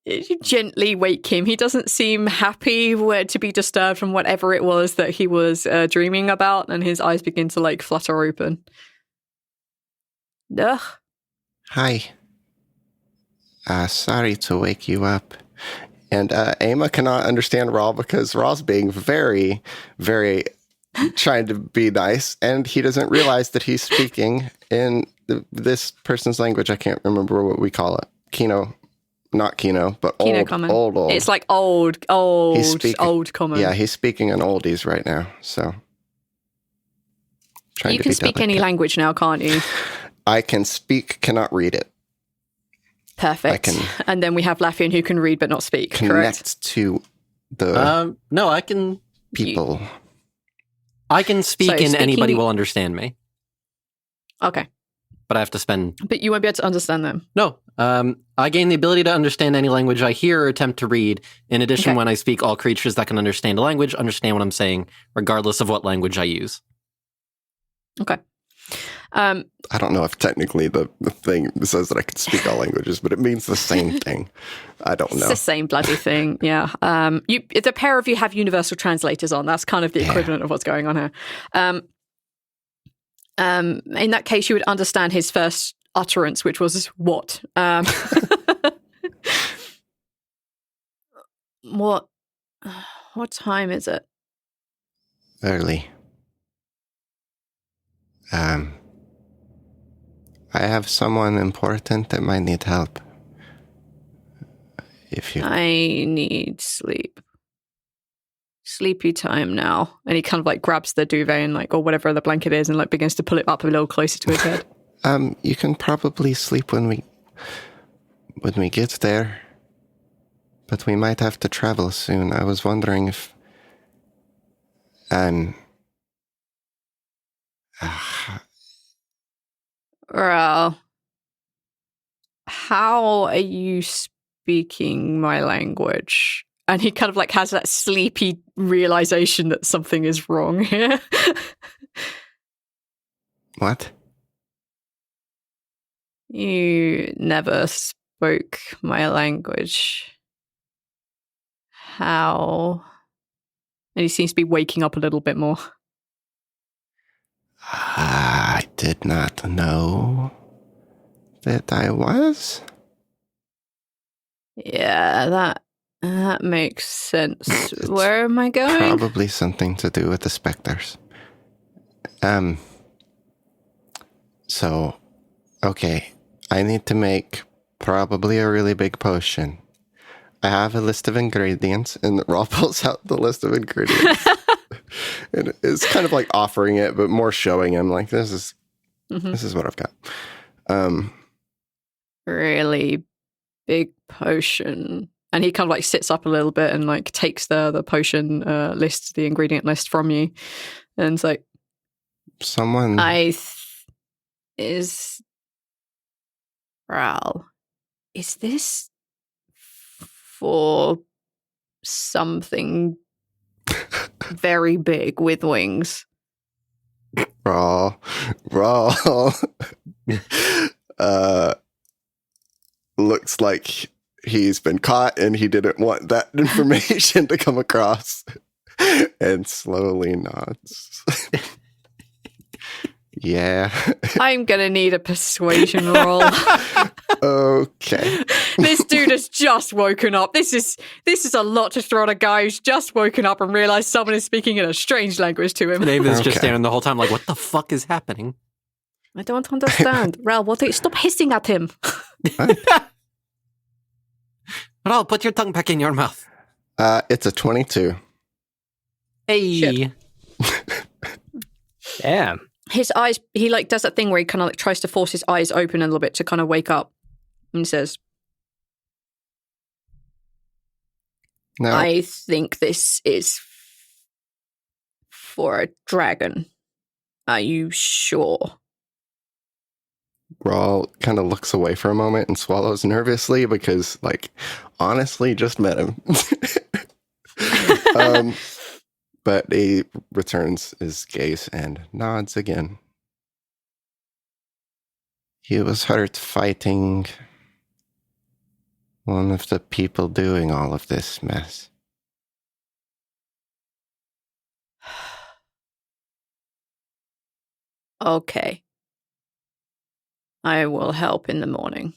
you gently wake him. He doesn't seem happy to be disturbed from whatever it was that he was dreaming about, and his eyes begin to like flutter open. Ugh. Hi. Sorry to wake you up. And Emmil cannot understand Rhal because Rhal's being very, very trying to be nice, and he doesn't realize that he's speaking in this person's language. I can't remember what we call it. Not Kino, but Kino old, common. old. It's like old common. Yeah, he's speaking in oldies right now, so. You can speak any language now, can't you? I can speak, cannot read it. Perfect. And then we have Laffian who can read but not speak, Connect correct? to the No, I can... people. I can speak and speaking- anybody will understand me, Okay. but I have to spend... But you won't be able to understand them. No, I gain the ability to understand any language I hear or attempt to read. In addition, Okay. when I speak, all creatures that can understand a language understand what I'm saying, regardless of what language I use. Okay. I don't know if technically the thing says that I can speak all languages, but it means the same thing. I don't It's know. the same bloody thing, yeah. The pair of you have universal translators on. That's kind of the equivalent of what's going on here. In that case, you would understand his first utterance, which was what? What time is it? Early. I have someone important that might need help. If you I need sleep. Sleepy time now. And he kind of like grabs the duvet and like, or whatever the blanket is, and like begins to pull it up a little closer to his head. you can probably sleep when we get there. But we might have to travel soon. I was wondering if Rhal, how are you speaking my language? And he kind of like has that sleepy realization that something is wrong here. What? You never spoke my language. How? And he seems to be waking up a little bit more. I did not know that I was. Yeah, that makes sense. Where am I going? Probably something to do with the specters. So, okay, I need to make probably a really big potion. I have a list of ingredients, and Rhal pulls out the list of ingredients. And it's kind of like offering it, but more showing him like this is what I've got. Really big potion. And he kind of like sits up a little bit and like takes the potion list, the ingredient list from you. And it's like, Someone is Rhal, is this for something very big with wings? Rhal looks like he's been caught and he didn't want that information to come across. and slowly nods. Yeah. I'm gonna need a persuasion roll. Okay. This dude has just woken up. This is a lot to throw at a guy who's just woken up and realized someone is speaking in a strange language to him. David's just Okay. standing the whole time like, what the fuck is happening? I don't understand. Rhal, what are you? Stop hissing at him. Rhal, put your tongue back in your mouth. It's a 22. Hey. Shit. Yeah. His eyes, he like does that thing where he kind of like tries to force his eyes open a little bit to kind of wake up. And he says, No. I think this is for a dragon. Are you sure? Rhal kind of looks away for a moment and swallows nervously because, like, honestly, just met him. But he returns his gaze and nods again. He was hurt fighting one of the people doing all of this mess. Okay. I will help in the morning.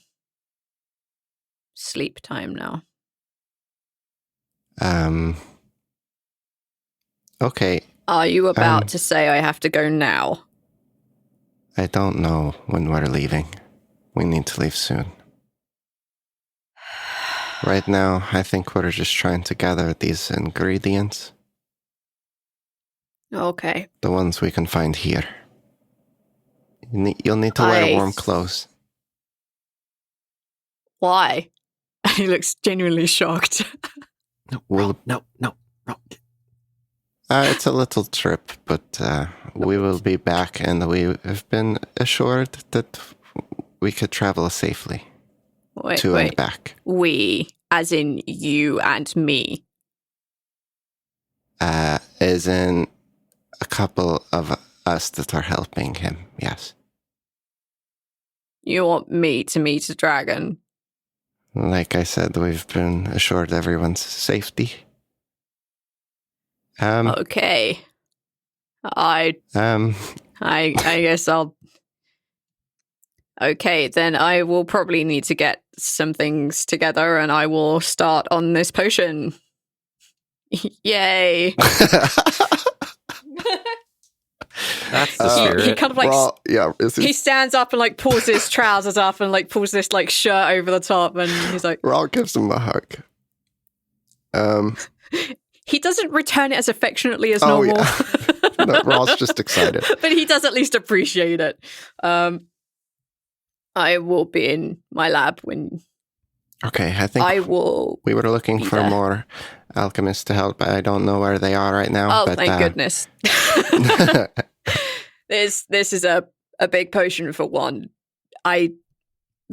Sleep time now. Okay, Are you about to say I have to go now? I don't know when we're leaving. We need to leave soon. Right now, I think we're just trying to gather these ingredients, Okay. the ones we can find here. You'll need to wear warm clothes. Why? He looks genuinely shocked. No, We'll- no. It's a little trip, but we will be back, and we have been assured that we could travel safely to and back. We, as in you and me. As in a couple of us that are helping him, yes. You want me to meet a dragon? Like I said, we've been assured everyone's safety. Okay. I guess I'll... Okay, then I will probably need to get some things together and I will start on this potion. Yay. That's the spirit. He kind of like... Well, yeah, He stands up and like pulls his trousers up and like pulls this like shirt over the top and he's like... Rhal gives him a hug. He doesn't return it as affectionately as Oh, normal. yeah. No, Rhal's just excited. But he does at least appreciate it. I will be in my lab when Okay, I think I will... we were looking be for there. more alchemists to help. I don't know where they are right now. Oh, but, thank goodness. This is a big potion for one.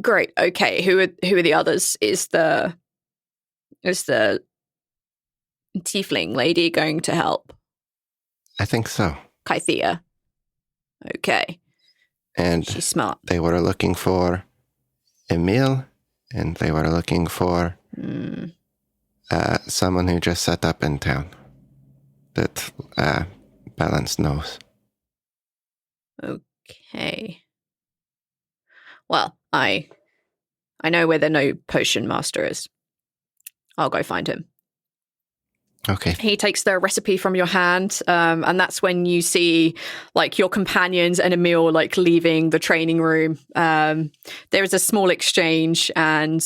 Great. Okay, who are the others? Is the tiefling lady going to help? I think so. Kythea. Okay, And she's smart. they were looking for Emmil, and they were looking for someone who just set up in town that Balance knows. Okay. Well, I know where the no potion master is. I'll go find him. Okay. He takes the recipe from your hand, and that's when you see like your companions and Emmil like leaving the training room. There is a small exchange, and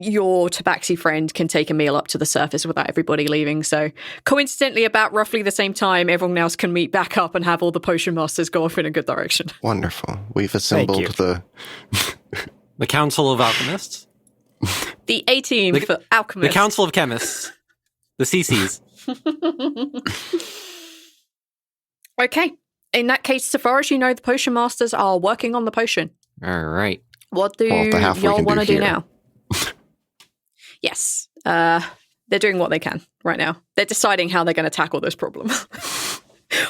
your tabaxi friend can take Emmil up to the surface without everybody leaving. So coincidentally, about roughly the same time, everyone else can meet back up and have all the potion masters go off in a good direction. Wonderful. We've assembled you. the... The Council of Alchemists. The A-team for alchemists. The Council of Chemists. The CCs. Okay. In that case, so far as you know, the potion masters are working on the potion. All right. What do Well, the half we y'all can do want to do here. now? Yes. They're doing what they can right now. They're deciding how they're going to tackle this problem.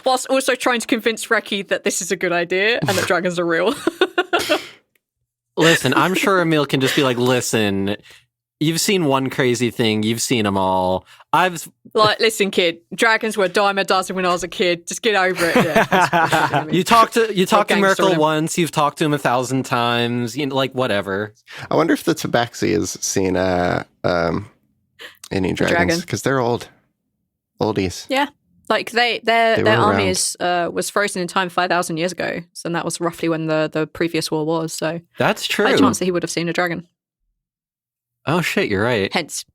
Whilst also trying to convince Reki that this is a good idea and that dragons are real. Listen, I'm sure Emmil can just be like, listen, You've seen one crazy thing. You've seen them all. Like, listen, kid. Dragons were a dime a dozen when I was a kid. Just get over it. Yeah, You talked to gangster Miracle on him. once. You've talked to him 1,000 times. You know, like whatever. I wonder if the Tabaxi has seen any dragons because they're oldies. Yeah. Like their were army around. was frozen in time 5,000 years ago, so that was roughly when the previous war was. So That's true. high chance that he would have seen a dragon. Oh shit, you're right. Hence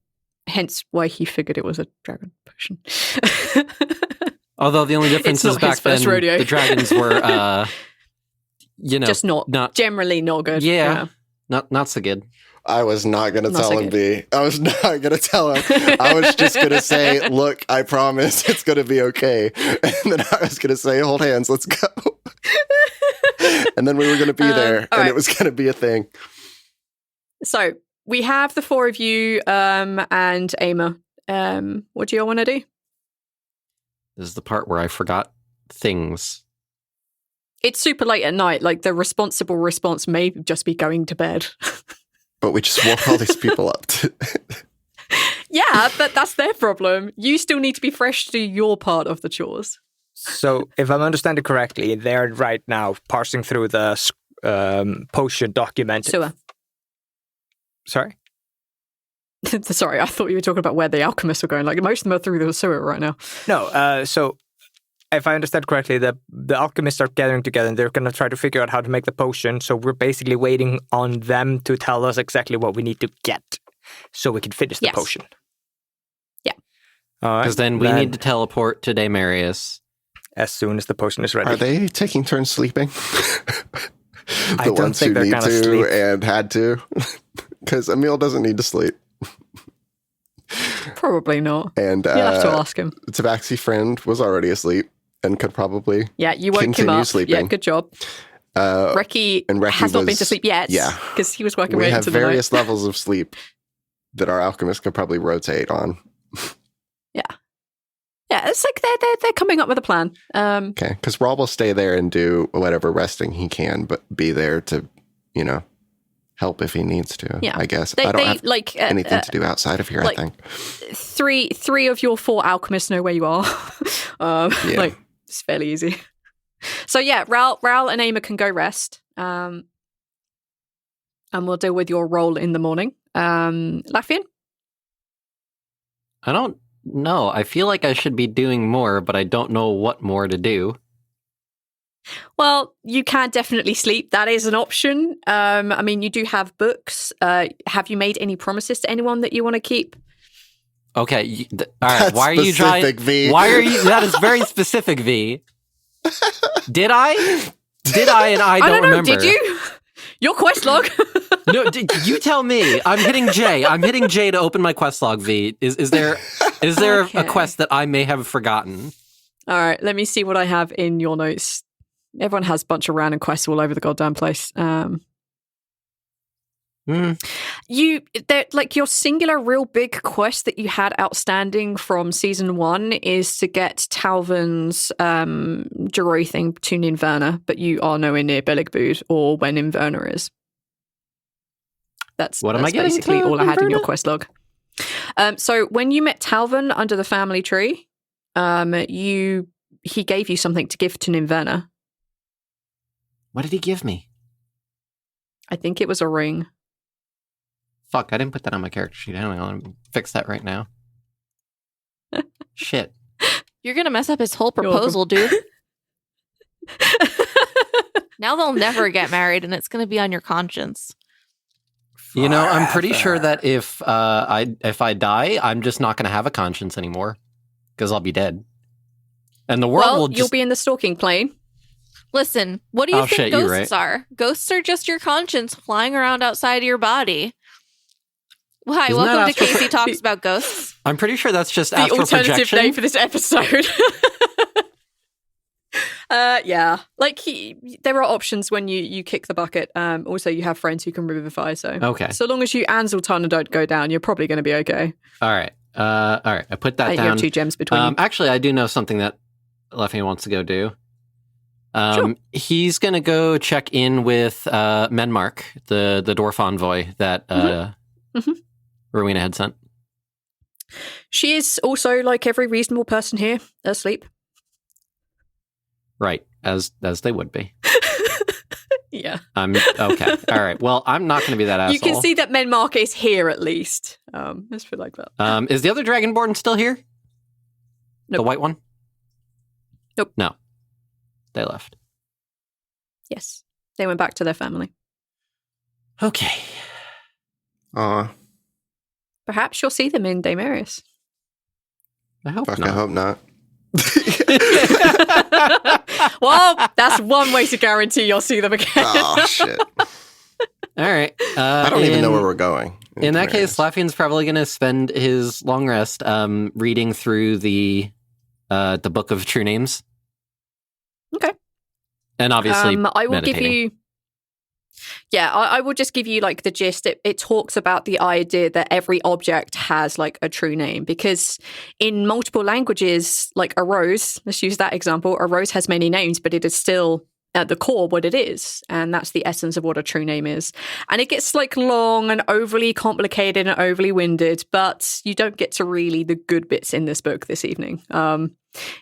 why he figured it was a dragon potion. Although the only difference It's is not back his first then rodeo. the dragons were, Just not generally not good. Yeah, not so good. I was not going to Not tell so him, good. B. I was not going to tell him. I was just going to say, look, I promise it's going to be okay. And then I was going to say, hold hands, let's go. And then we were going to be there, and it was going to be a thing. So we have the four of you and Emmil. What do you all want to do? This is the part where I forgot things. It's super late at night. Like, the responsible response may just be going to bed. But we just woke all these people up. Yeah, but that's their problem. You still need to be fresh to do your part of the chores. So, if I'm understanding correctly, they're right now parsing through the potion document. Sewer. Sorry? Sorry, I thought you were talking about where the alchemists were going. Like, most of them are through the sewer right now. No, so if I understand correctly, the alchemists are gathering together and they're going to try to figure out how to make the potion. So we're basically waiting on them to tell us exactly what we need to get so we can finish the potion. Yeah. All right. Because then we need to teleport to Daemarius. As soon as the potion is ready. Are they taking turns sleeping? I don't think they're going to sleep. And had to. Because Emmil doesn't need to sleep. Probably not. And You'll have to ask him. Tabaxi friend was already asleep and could probably you woke him continue up. sleeping. Yeah, good job. Reki has not been to sleep yet. Yeah. Because he was working We right have into the night. various levels of sleep that our alchemist could probably rotate on. Yeah, it's like they're coming up with a plan. Okay, because Rhal will stay there and do whatever resting he can, but be there to, help if he needs to. Yeah. I guess. They I don't have like anything to do outside of here, like, I think. Three of your four alchemists know where you are. Yeah. Like, it's fairly easy. So yeah, Rhal and Emmil can go rest. And we'll deal with your role in the morning. Laffian? I don't know. I feel like I should be doing more, but I don't know what more to do. Well, you can definitely sleep. That is an option. I mean, you do have books. Have you made any promises to anyone that you want to keep? Okay. All right. That's why are you trying? specific, V. Why are you? That is very specific, V. Did I? And I don't know. remember. Did you? Your quest log. No, you tell me. I'm hitting J. To open my quest log, V. Is there Okay. a quest that I may have forgotten? All right, let me see what I have in your notes. Everyone has a bunch of random quests all over the goddamn place. Your singular real big quest that you had outstanding from season 1 is to get Talvin's Jero thing to Ninverna, but you are nowhere near Beligbud or where Ninverna is. That's I getting basically to all I had in your Ninverna? quest log. So when you met Talvin under the family tree, he gave you something to give to Ninverna. What did he give me? I think it was a ring. Fuck, I didn't put that on my character sheet. Hang on, let me fix that right now. Shit. You're going to mess up his whole proposal, dude. Now they'll never get married and it's going to be on your conscience. I'm pretty sure that if I die, I'm just not going to have a conscience anymore because I'll be dead. And the world will just... you'll be in the stalking plane. Listen, what do you think shit, you're ghosts right. are? Ghosts are just your conscience flying around outside of your body. Hi, Isn't welcome that to Kessi Talks About Ghosts. I'm pretty sure that's just The astral alternative projection. name for this episode. Yeah. Like, there are options when you kick the bucket. Also, you have friends who can revivify, so... Okay. So long as you and Zaltanna don't go down, you're probably going to be okay. All right. I put that You down. have 2 gems between you. Actually, I do know something that Lefty wants to go do. Sure. He's going to go check in with Menmark, the dwarf envoy that Rowena had sent. She is also, like every reasonable person here, asleep. Right, as they would be. Yeah. Okay. All right. Well, I'm not going to be that asshole. You can see that Menmark is here at least. Let's put it like that. Is the other Dragonborn still here? Nope. The white one? Nope. No. They left. Yes. They went back to their family. Okay. Aw, Perhaps you'll see them in Daenerys. I hope fuck, not. I hope not. Well, that's one way to guarantee you'll see them again. Oh, shit. All right. I don't even know where we're going. In that case, Daenerys. Lafian's probably going to spend his long rest reading through the Book of True Names. Okay. And obviously I will meditating. give you... Yeah, I will just give you like the gist. It talks about the idea that every object has like a true name, because in multiple languages, like a rose, let's use that example, a rose has many names, but it is still at the core what it is. And that's the essence of what a true name is. And it gets like long and overly complicated and overly winded, but you don't get to really the good bits in this book this evening.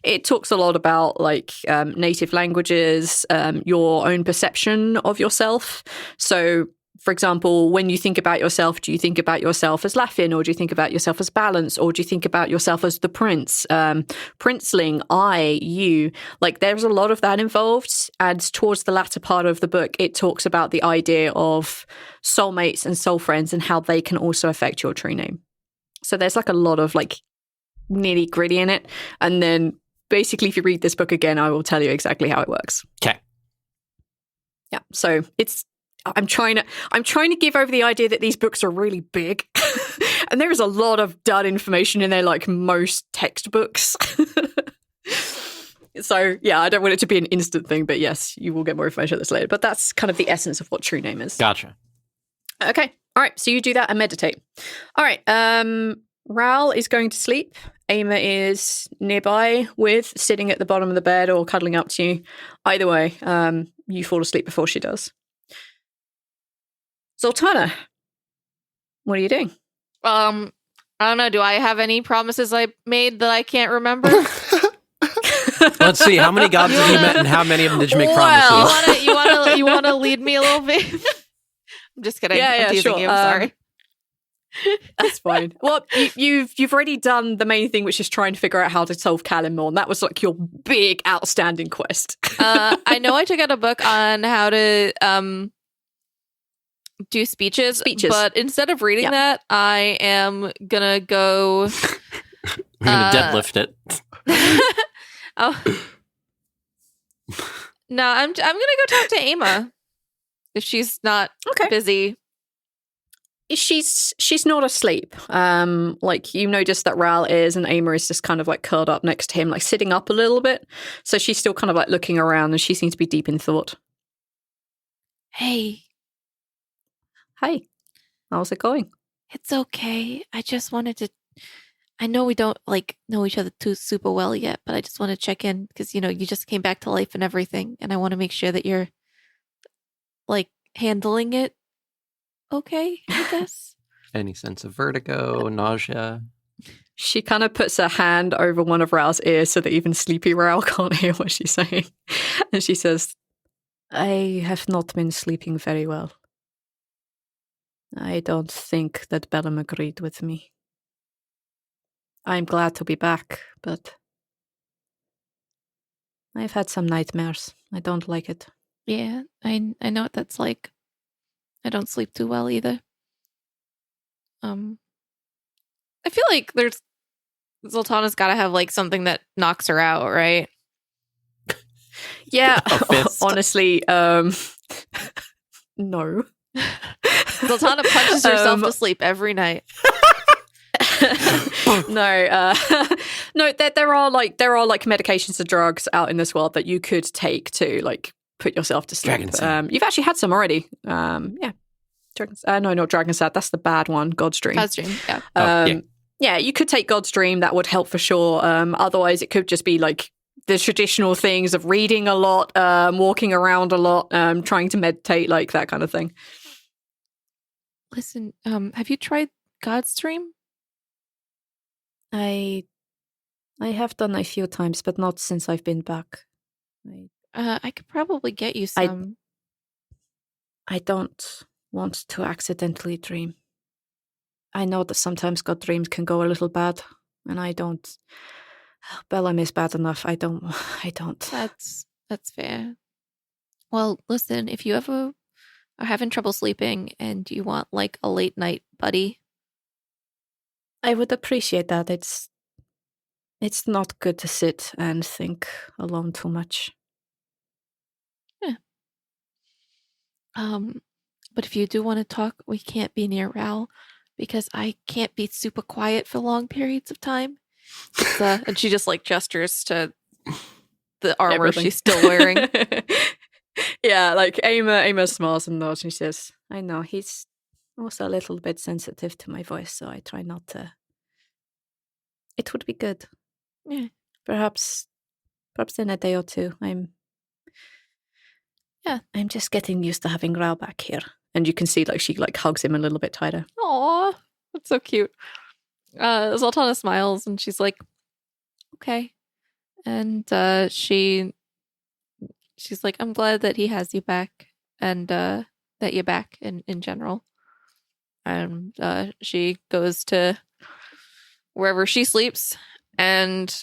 It talks a lot about like native languages, your own perception of yourself. So, for example, when you think about yourself, do you think about yourself as Laffian, or do you think about yourself as Balance, or do you think about yourself as the Prince, Princeling, I, you? Like, there's a lot of that involved. And towards the latter part of the book, it talks about the idea of soulmates and soul friends and how they can also affect your true name. So there's like a lot of like nitty gritty in it. And then basically, if you read this book again, I will tell you exactly how it works. Okay. Yeah. So I'm trying to give over the idea that these books are really big. And there is a lot of dud information in there, like most textbooks. So yeah, I don't want it to be an instant thing, but yes, you will get more information on this later. But that's kind of the essence of what true name is. Gotcha. Okay. All right. So you do that and meditate. All right. Rhal is going to sleep. Emmil is nearby sitting at the bottom of the bed or cuddling up to you. Either way, you fall asleep before she does. Zaltanna, what are you doing? I don't know. Do I have any promises I made that I can't remember? Let's see. How many gods have you met, and how many of them did you make promises? You want to lead me a little bit? I'm just kidding. I'm teasing sure. you. I'm sorry. That's fine. Well, you've already done the main thing, which is trying to figure out how to solve Kalimorn. That was like your big outstanding quest. I know I took out a book on how to do speeches, but instead of reading that, I am gonna go. We're gonna deadlift it. Oh. No, I'm gonna go talk to Ama if she's not busy. She's not asleep. Like you notice that Rhal is, and Ama is just kind of like curled up next to him, like sitting up a little bit. So she's still kind of like looking around, and she seems to be deep in thought. Hey, how's it going? it's okay. I just wanted to. I know we don't like know each other too super well yet, but I just want to check in because you just came back to life and everything, and I want to make sure that you're like handling it okay, I guess. Any sense of vertigo, nausea? She kind of puts her hand over one of Rhal's ears so that even sleepy Rhal can't hear what she's saying. And she says, I have not been sleeping very well. I don't think that Bellum agreed with me. I'm glad to be back, but I've had some nightmares. I don't like it. Yeah, I know what that's like. I don't sleep too well either. I feel like Zaltanna's got to have like something that knocks her out, right? Yeah, A fist. honestly, no. Zaltanna punches herself to sleep every night. No, no. There are medications and drugs out in this world that you could take to like put yourself to sleep. You've actually had some already. Yeah, no, not Dragonsad. That's the bad one. God's Dream. God's Dream. Yeah. Yeah, you could take God's Dream. That would help for sure. Otherwise, it could just be like the traditional things of reading a lot, walking around a lot, trying to meditate, like that kind of thing. Listen, have you tried God's dream? I have done a few times, but not since I've been back. I could probably get you I- some. I don't want to accidentally dream. I know that sometimes God dreams can go a little bad, and I don't. Bellum is bad enough. I don't. That's fair. Well, listen, if you ever are having trouble sleeping and you want like a late night buddy, I would appreciate that. It's not good to sit and think alone too much. but if you do want to talk, we can't be near Rhal because I can't be super quiet for long periods of time. And she just like gestures to the armor Everything. she's still wearing. Yeah, like Emma smiles and nods and she says, I know, he's also a little bit sensitive to my voice, so I try not to. It would be good. Yeah. Perhaps in a day or two. I'm just getting used to having Rhal back here. And you can see like she like hugs him a little bit tighter. Aw, that's so cute. Zaltanna smiles and she's like, okay. And she's like, I'm glad that he has you back and that you're back in general. And she goes to wherever she sleeps and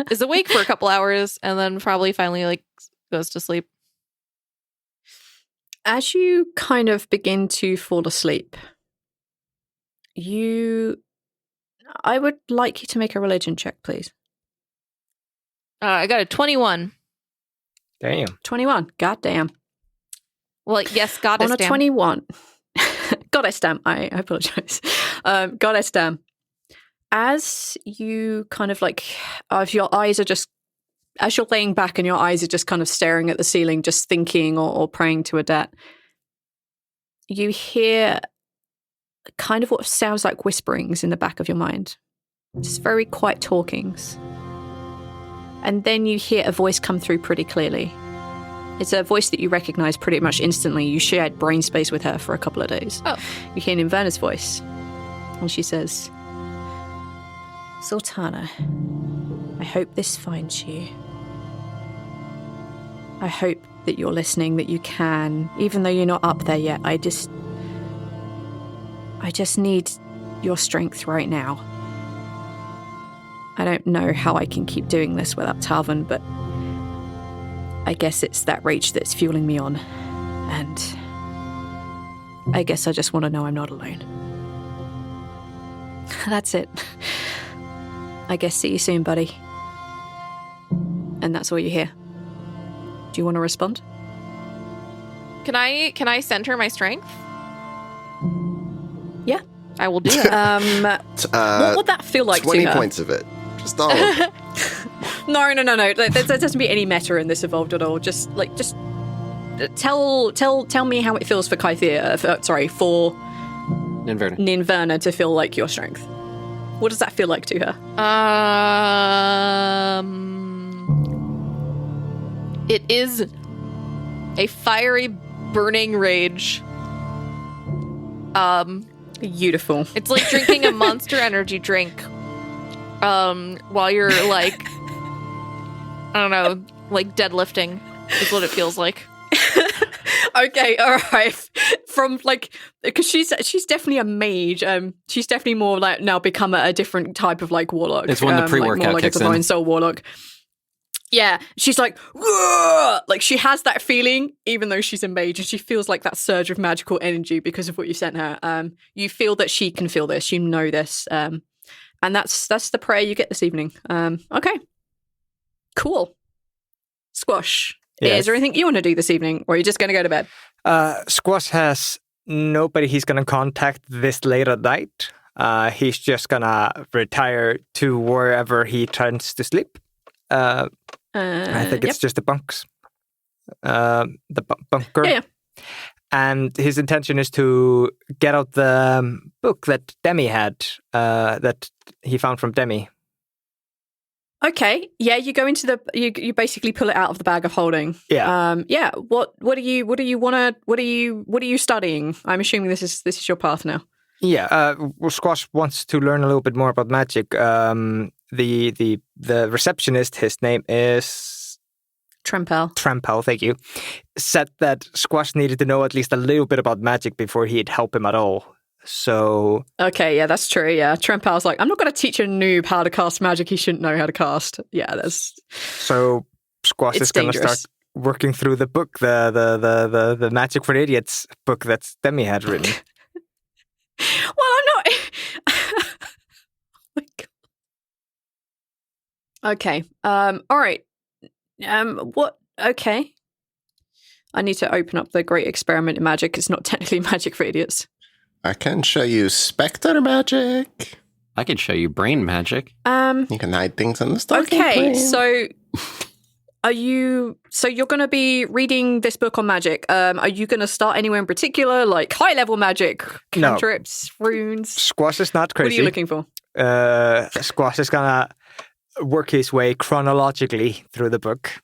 is awake for a couple hours and then probably finally like goes to sleep. As you kind of begin to fall asleep, I would like you to make a religion check, please. I got a 21. Damn. 21. Goddamn. Well, yes, goddess On a damn. 21. Goddess damn. I apologize. Goddess damn. As you kind of like, if your eyes are just, as you're laying back and your eyes are just kind of staring at the ceiling, just thinking or praying to a debt, you hear kind of what sounds like whisperings in the back of your mind. Just very quiet talkings. And then you hear a voice come through pretty clearly. It's a voice that you recognize pretty much instantly. You shared brain space with her for a couple of days. Oh. You hear Inverna's voice. And she says, Zaltanna, I hope this finds you. I hope that you're listening, that you can, even though you're not up there yet. I just need your strength right now. I don't know how I can keep doing this without Talvin, but I guess it's that rage that's fueling me on. And I guess I just want to know I'm not alone. That's it. I guess see you soon, buddy. And that's all you hear. Do you want to respond? Can I send her my strength? Yeah. I will do that. What would that feel like 20 to her? points of it. Just all of it. No. There doesn't be any meta in this evolved at all. Just tell me how it feels for Kythea. For Ninverna to feel like your strength. What does that feel like to her? It is a fiery, burning rage. Beautiful. It's like drinking a Monster Energy drink. While you're like, I don't know, like deadlifting is what it feels like. Okay, all right. From like, because she's definitely a mage. She's definitely more like now become a different type of like warlock. It's when the pre-workout more like kicks a divine in. soul warlock. Yeah, she's like, "Whoa!" Like she has that feeling, even though she's a mage, and she feels like that surge of magical energy because of what you sent her. You feel that she can feel this. You know this. And that's the prayer you get this evening. Okay, cool. Squash. Yes. Is there anything you want to do this evening, or are you just going to go to bed? Squash has nobody he's going to contact this late at night. He's just going to retire to wherever he tends to sleep. I think it's just the bunks. The bunker. Yeah. And his intention is to get out the book that Demi had, that he found from Demi. Okay. Yeah, you go into you basically pull it out of the bag of holding. Yeah. Yeah. What are you studying? I'm assuming this is your path now. Yeah, well, Squash wants to learn a little bit more about magic. The receptionist, his name is Trempel. Trampel, thank you, said that Squash needed to know at least a little bit about magic before he'd help him at all. So Okay, yeah, that's true. Yeah, Trempel's like, I'm not going to teach a noob how to cast magic he shouldn't know how to cast. Yeah, that's so Squash It's is going to start dangerous. working through the book, the Magic for Idiots book that Demi had written. Well, I'm not. Oh my God. Okay. All right. What? Okay. I need to open up the Great Experiment in Magic. It's not technically Magic for Idiots. I can show you Spectre magic. I can show you brain magic. You can hide things on the starting Okay. plane. So, you're going to be reading this book on magic. Are you going to start anywhere in particular, like high level magic, No. cantrips, runes? Squash is not crazy. What are you looking for? Squash is going to work his way chronologically through the book.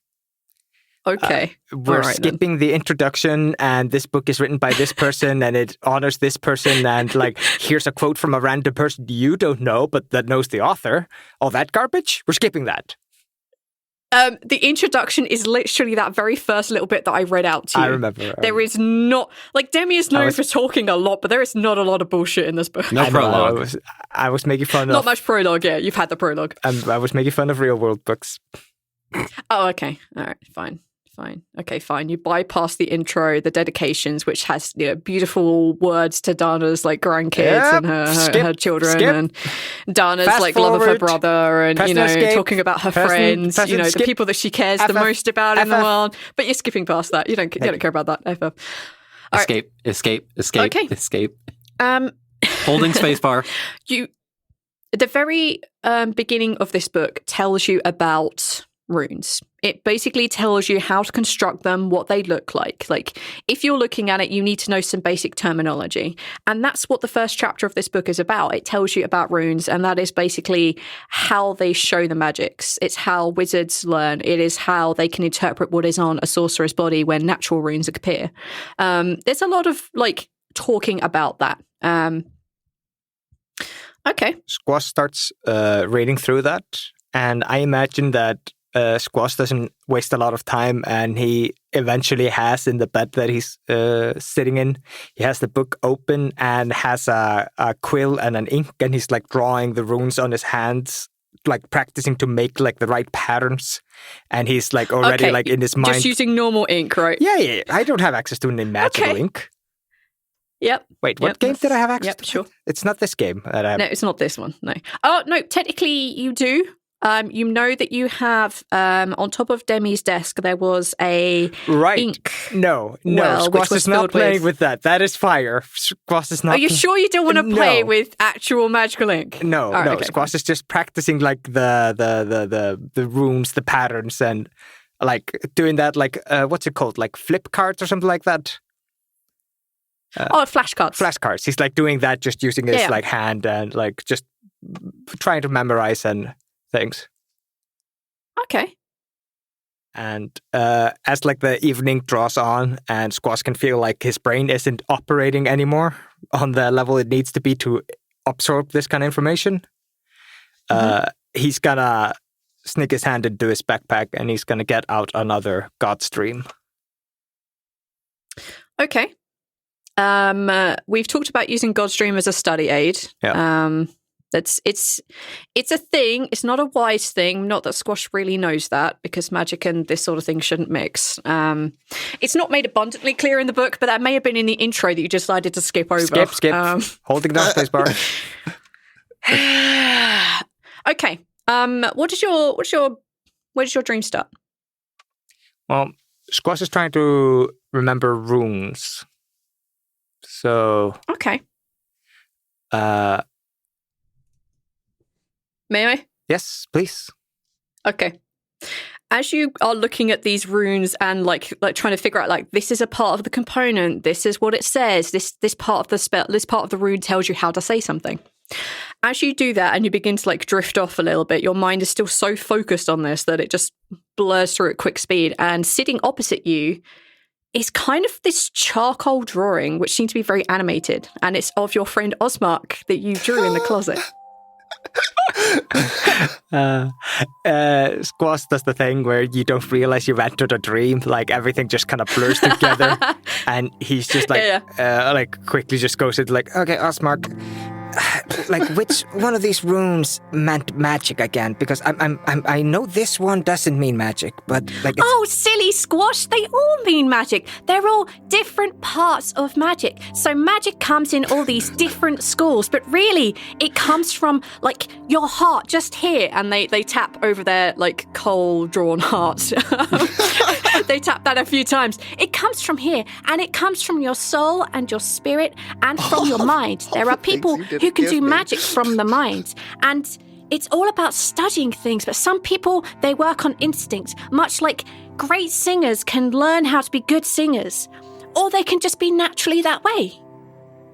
Okay. We're All right, then. skipping the introduction, and this book is written by this person, and it honors this person, and like, here's a quote from a random person you don't know, but that knows the author. All that garbage? We're skipping that. The introduction is literally that very first little bit that I read out to you. I remember. There is not, like, Demi is known for talking a lot, but there is not a lot of bullshit in this book. No I know, prologue. I was making fun Not of. much prologue, yeah. You've had the prologue. I was making fun of real world books. Oh, okay. All right, fine. Okay, fine. You bypass the intro, the dedications, which has beautiful words to Dana's like grandkids Yep. and her children, skip. and Dana's Fast love of her forward. brother, and Press escape. talking about her Press friends, skip. the people that she cares the FF. most about in the FF. world. But you're skipping past that. You don't care about that. FF. All right. Escape. Okay. Escape. Um, Holding spacebar. the very beginning of this book tells you about runes. It basically tells you how to construct them, what they look like. Like, if you're looking at it, you need to know some basic terminology. And that's what the first chapter of this book is about. It tells you about runes, and that is basically how they show the magics. It's how wizards learn. It is how they can interpret what is on a sorcerer's body when natural runes appear. There's a lot of, like, talking about that. Okay. Squash starts reading through that, and I imagine that Squash doesn't waste a lot of time, and he eventually has in the bed that he's sitting in, he has the book open and has a quill and an ink, and he's like drawing the runes on his hands, like practicing to make like the right patterns, and he's like already Okay, like in his mind. Just using normal ink, right? Yeah, I don't have access to any magical Okay. ink. Yep. Wait, what Yep, game did I have access Yep, to? sure. It's not this game that I have. No, it's not this one. No. Oh, no, technically you do. You know that you have, on top of Demi's desk, there was a Right. ink. No, well, Squash which was is not filled playing with- with that. That is fire. Squash is not. Are you sure you don't want to play No. with actual magical ink? No, All right, no. okay, Squash is just practicing like the runes, the patterns, and like doing that. Like what's it called? Like flip cards or something like that. Flashcards. Flashcards. He's like doing that, just using his Yeah. like hand and like just trying to memorize and things. Okay. And as like the evening draws on, and Squash can feel like his brain isn't operating anymore on the level it needs to be to absorb this kind of information, he's gonna sneak his hand into his backpack and he's gonna get out another Godstream. Okay. We've talked about using Godstream as a study aid. Yeah. It's a thing. It's not a wise thing. Not that Squash really knows that, because magic and this sort of thing shouldn't mix. It's not made abundantly clear in the book, but that may have been in the intro that you decided to skip over. Skip. Holding down spacebar. Okay. Where does your dream start? Well, Squash is trying to remember runes. So, Okay. May I? yes, please. Okay. As you are looking at these runes and like trying to figure out like this is a part of the component, this is what it says, this part of the spell, this part of the rune tells you how to say something. As you do that and you begin to like drift off a little bit, your mind is still so focused on this that it just blurs through at quick speed. And sitting opposite you is kind of this charcoal drawing, which seems to be very animated, and it's of your friend Osmark that you drew in the closet. Squash does the thing where you don't realize you've entered a dream, like everything just kind of blurs together, and he's just like, like quickly just goes into like, okay, Osmark, like which one of these runes meant magic again? Because I know this one doesn't mean magic, but like it's... Oh, silly Squash! They all mean magic. They're all different parts of magic. So magic comes in all these different schools, but really it comes from like your heart just here. And they tap over their like coal drawn heart. They tap that a few times. It comes from here, and it comes from your soul and your spirit and from your mind. There are people who can do magic from the mind, and it's all about studying things. But some people, they work on instinct, much like great singers can learn how to be good singers, or they can just be naturally that way.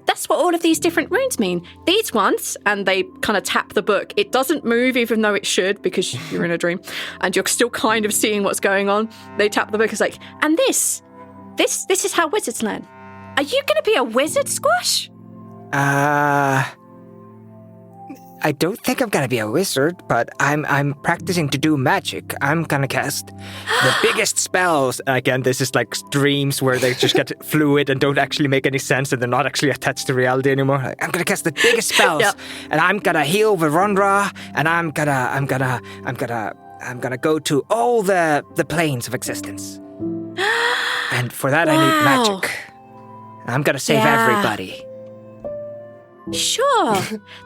That's what all of these different runes mean. These ones, and they kind of tap the book. It doesn't move, even though it should, because you're in a dream, and you're still kind of seeing what's going on. They tap the book. It's like, and this is how wizards learn. Are you going to be a wizard, Squash? I don't think I'm gonna be a wizard, but I'm practicing to do magic. I'm gonna cast the biggest spells. Again, this is like dreams where they just get fluid and don't actually make any sense, and they're not actually attached to reality anymore. Like, I'm gonna cast the biggest spells, and I'm gonna heal Verondra, and I'm gonna go to all the planes of existence. And for that, I need magic. I'm gonna save everybody. Sure,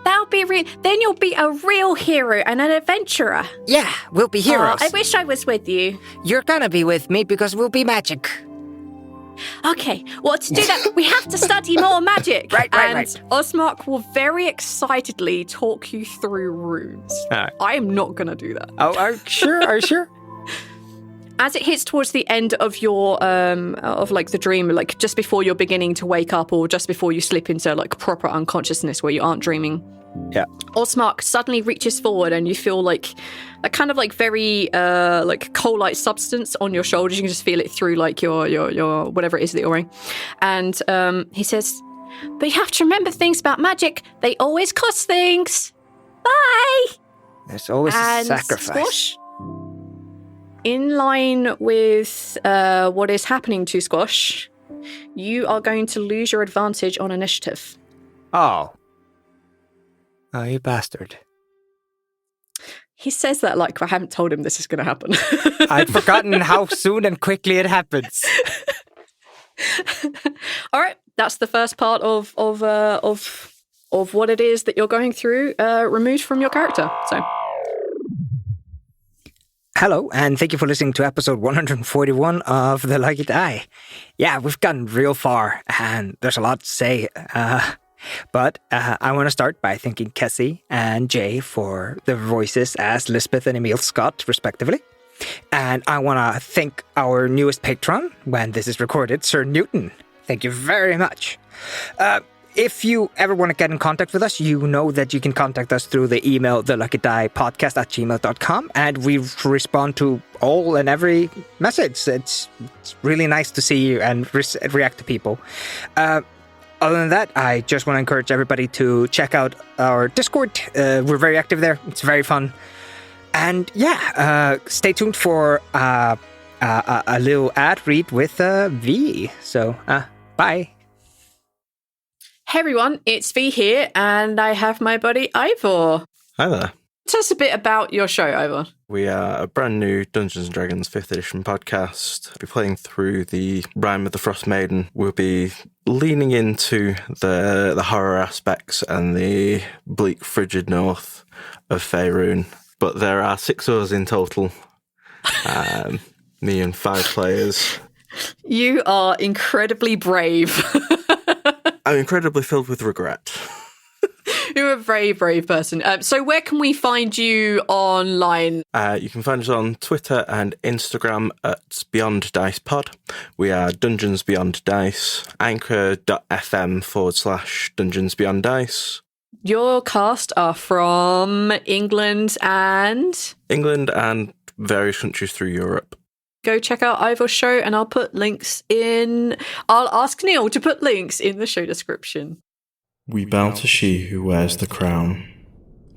that'll be real. Then you'll be a real hero and an adventurer. Yeah, we'll be heroes. I wish I was with you. You're gonna be with me because we'll be magic. Okay, well, to do that, we have to study more magic. Right. Osmark will very excitedly talk you through runes. I am not going to do that. Oh, are you sure? As it hits towards the end of your, of like the dream, like just before you're beginning to wake up or just before you slip into like proper unconsciousness where you aren't dreaming. Yeah. Osmark suddenly reaches forward and you feel like a kind of like very like coal-like substance on your shoulders. You can just feel it through like your whatever it is that you're wearing. And he says, but you have to remember things about magic. They always cost things. Bye. There's always a sacrifice. Squash, in line with what is happening to Squash, you are going to lose your advantage on initiative. Oh, you bastard. He says that like I haven't told him this is going to happen. I'd forgotten how soon and quickly it happens. All right, that's the first part of what it is that you're going through, removed from your character. So, hello, and thank you for listening to episode 141 of The Lucky Die. Yeah, we've gotten real far, and there's a lot to say. But I want to start by thanking Kessi and Jay for their voices as Lizbet and Emmil Scott, respectively. And I want to thank our newest patron, when this is recorded, Sir Newton. Thank you very much. If you ever want to get in contact with us, you know that you can contact us through the email, theluckydiepodcast@gmail.com, and we respond to all and every message. It's really nice to see you and react to people. Other than that, I just want to encourage everybody to check out our Discord. We're very active there. It's very fun. And yeah, stay tuned for a little ad read with V. So, bye. Hey everyone, it's V here, and I have my buddy Ivor. Hi there. Tell us a bit about your show, Ivor. We are a brand new Dungeons & Dragons 5th edition podcast. We'll be playing through the Rime of the Frost Maiden. We'll be leaning into the horror aspects and the bleak, frigid north of Faerun. But there are 6 of us in total. Me and 5 players. You are incredibly brave. I'm incredibly filled with regret. You're a very brave person. So where can we find you online? You can find us on Twitter and Instagram at Beyond Dice Pod. We are Dungeons Beyond Dice, anchor.fm/Dungeons Beyond Dice. Your cast are from England and various countries through Europe. go check out Ivor's show, and I'll ask Neil to put links in the show description. We bow to she who wears the crown.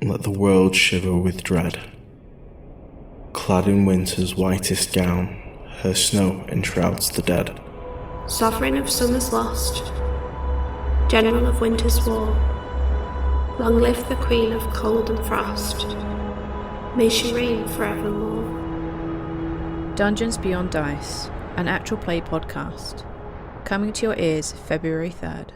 Let the world shiver with dread. Clad in winter's whitest gown, her snow enshrouds the dead. Sovereign of summer's lost, general of winter's war, long live the queen of cold and frost. May she reign forevermore. Dungeons Beyond Dice, an actual play podcast, coming to your ears February 3rd.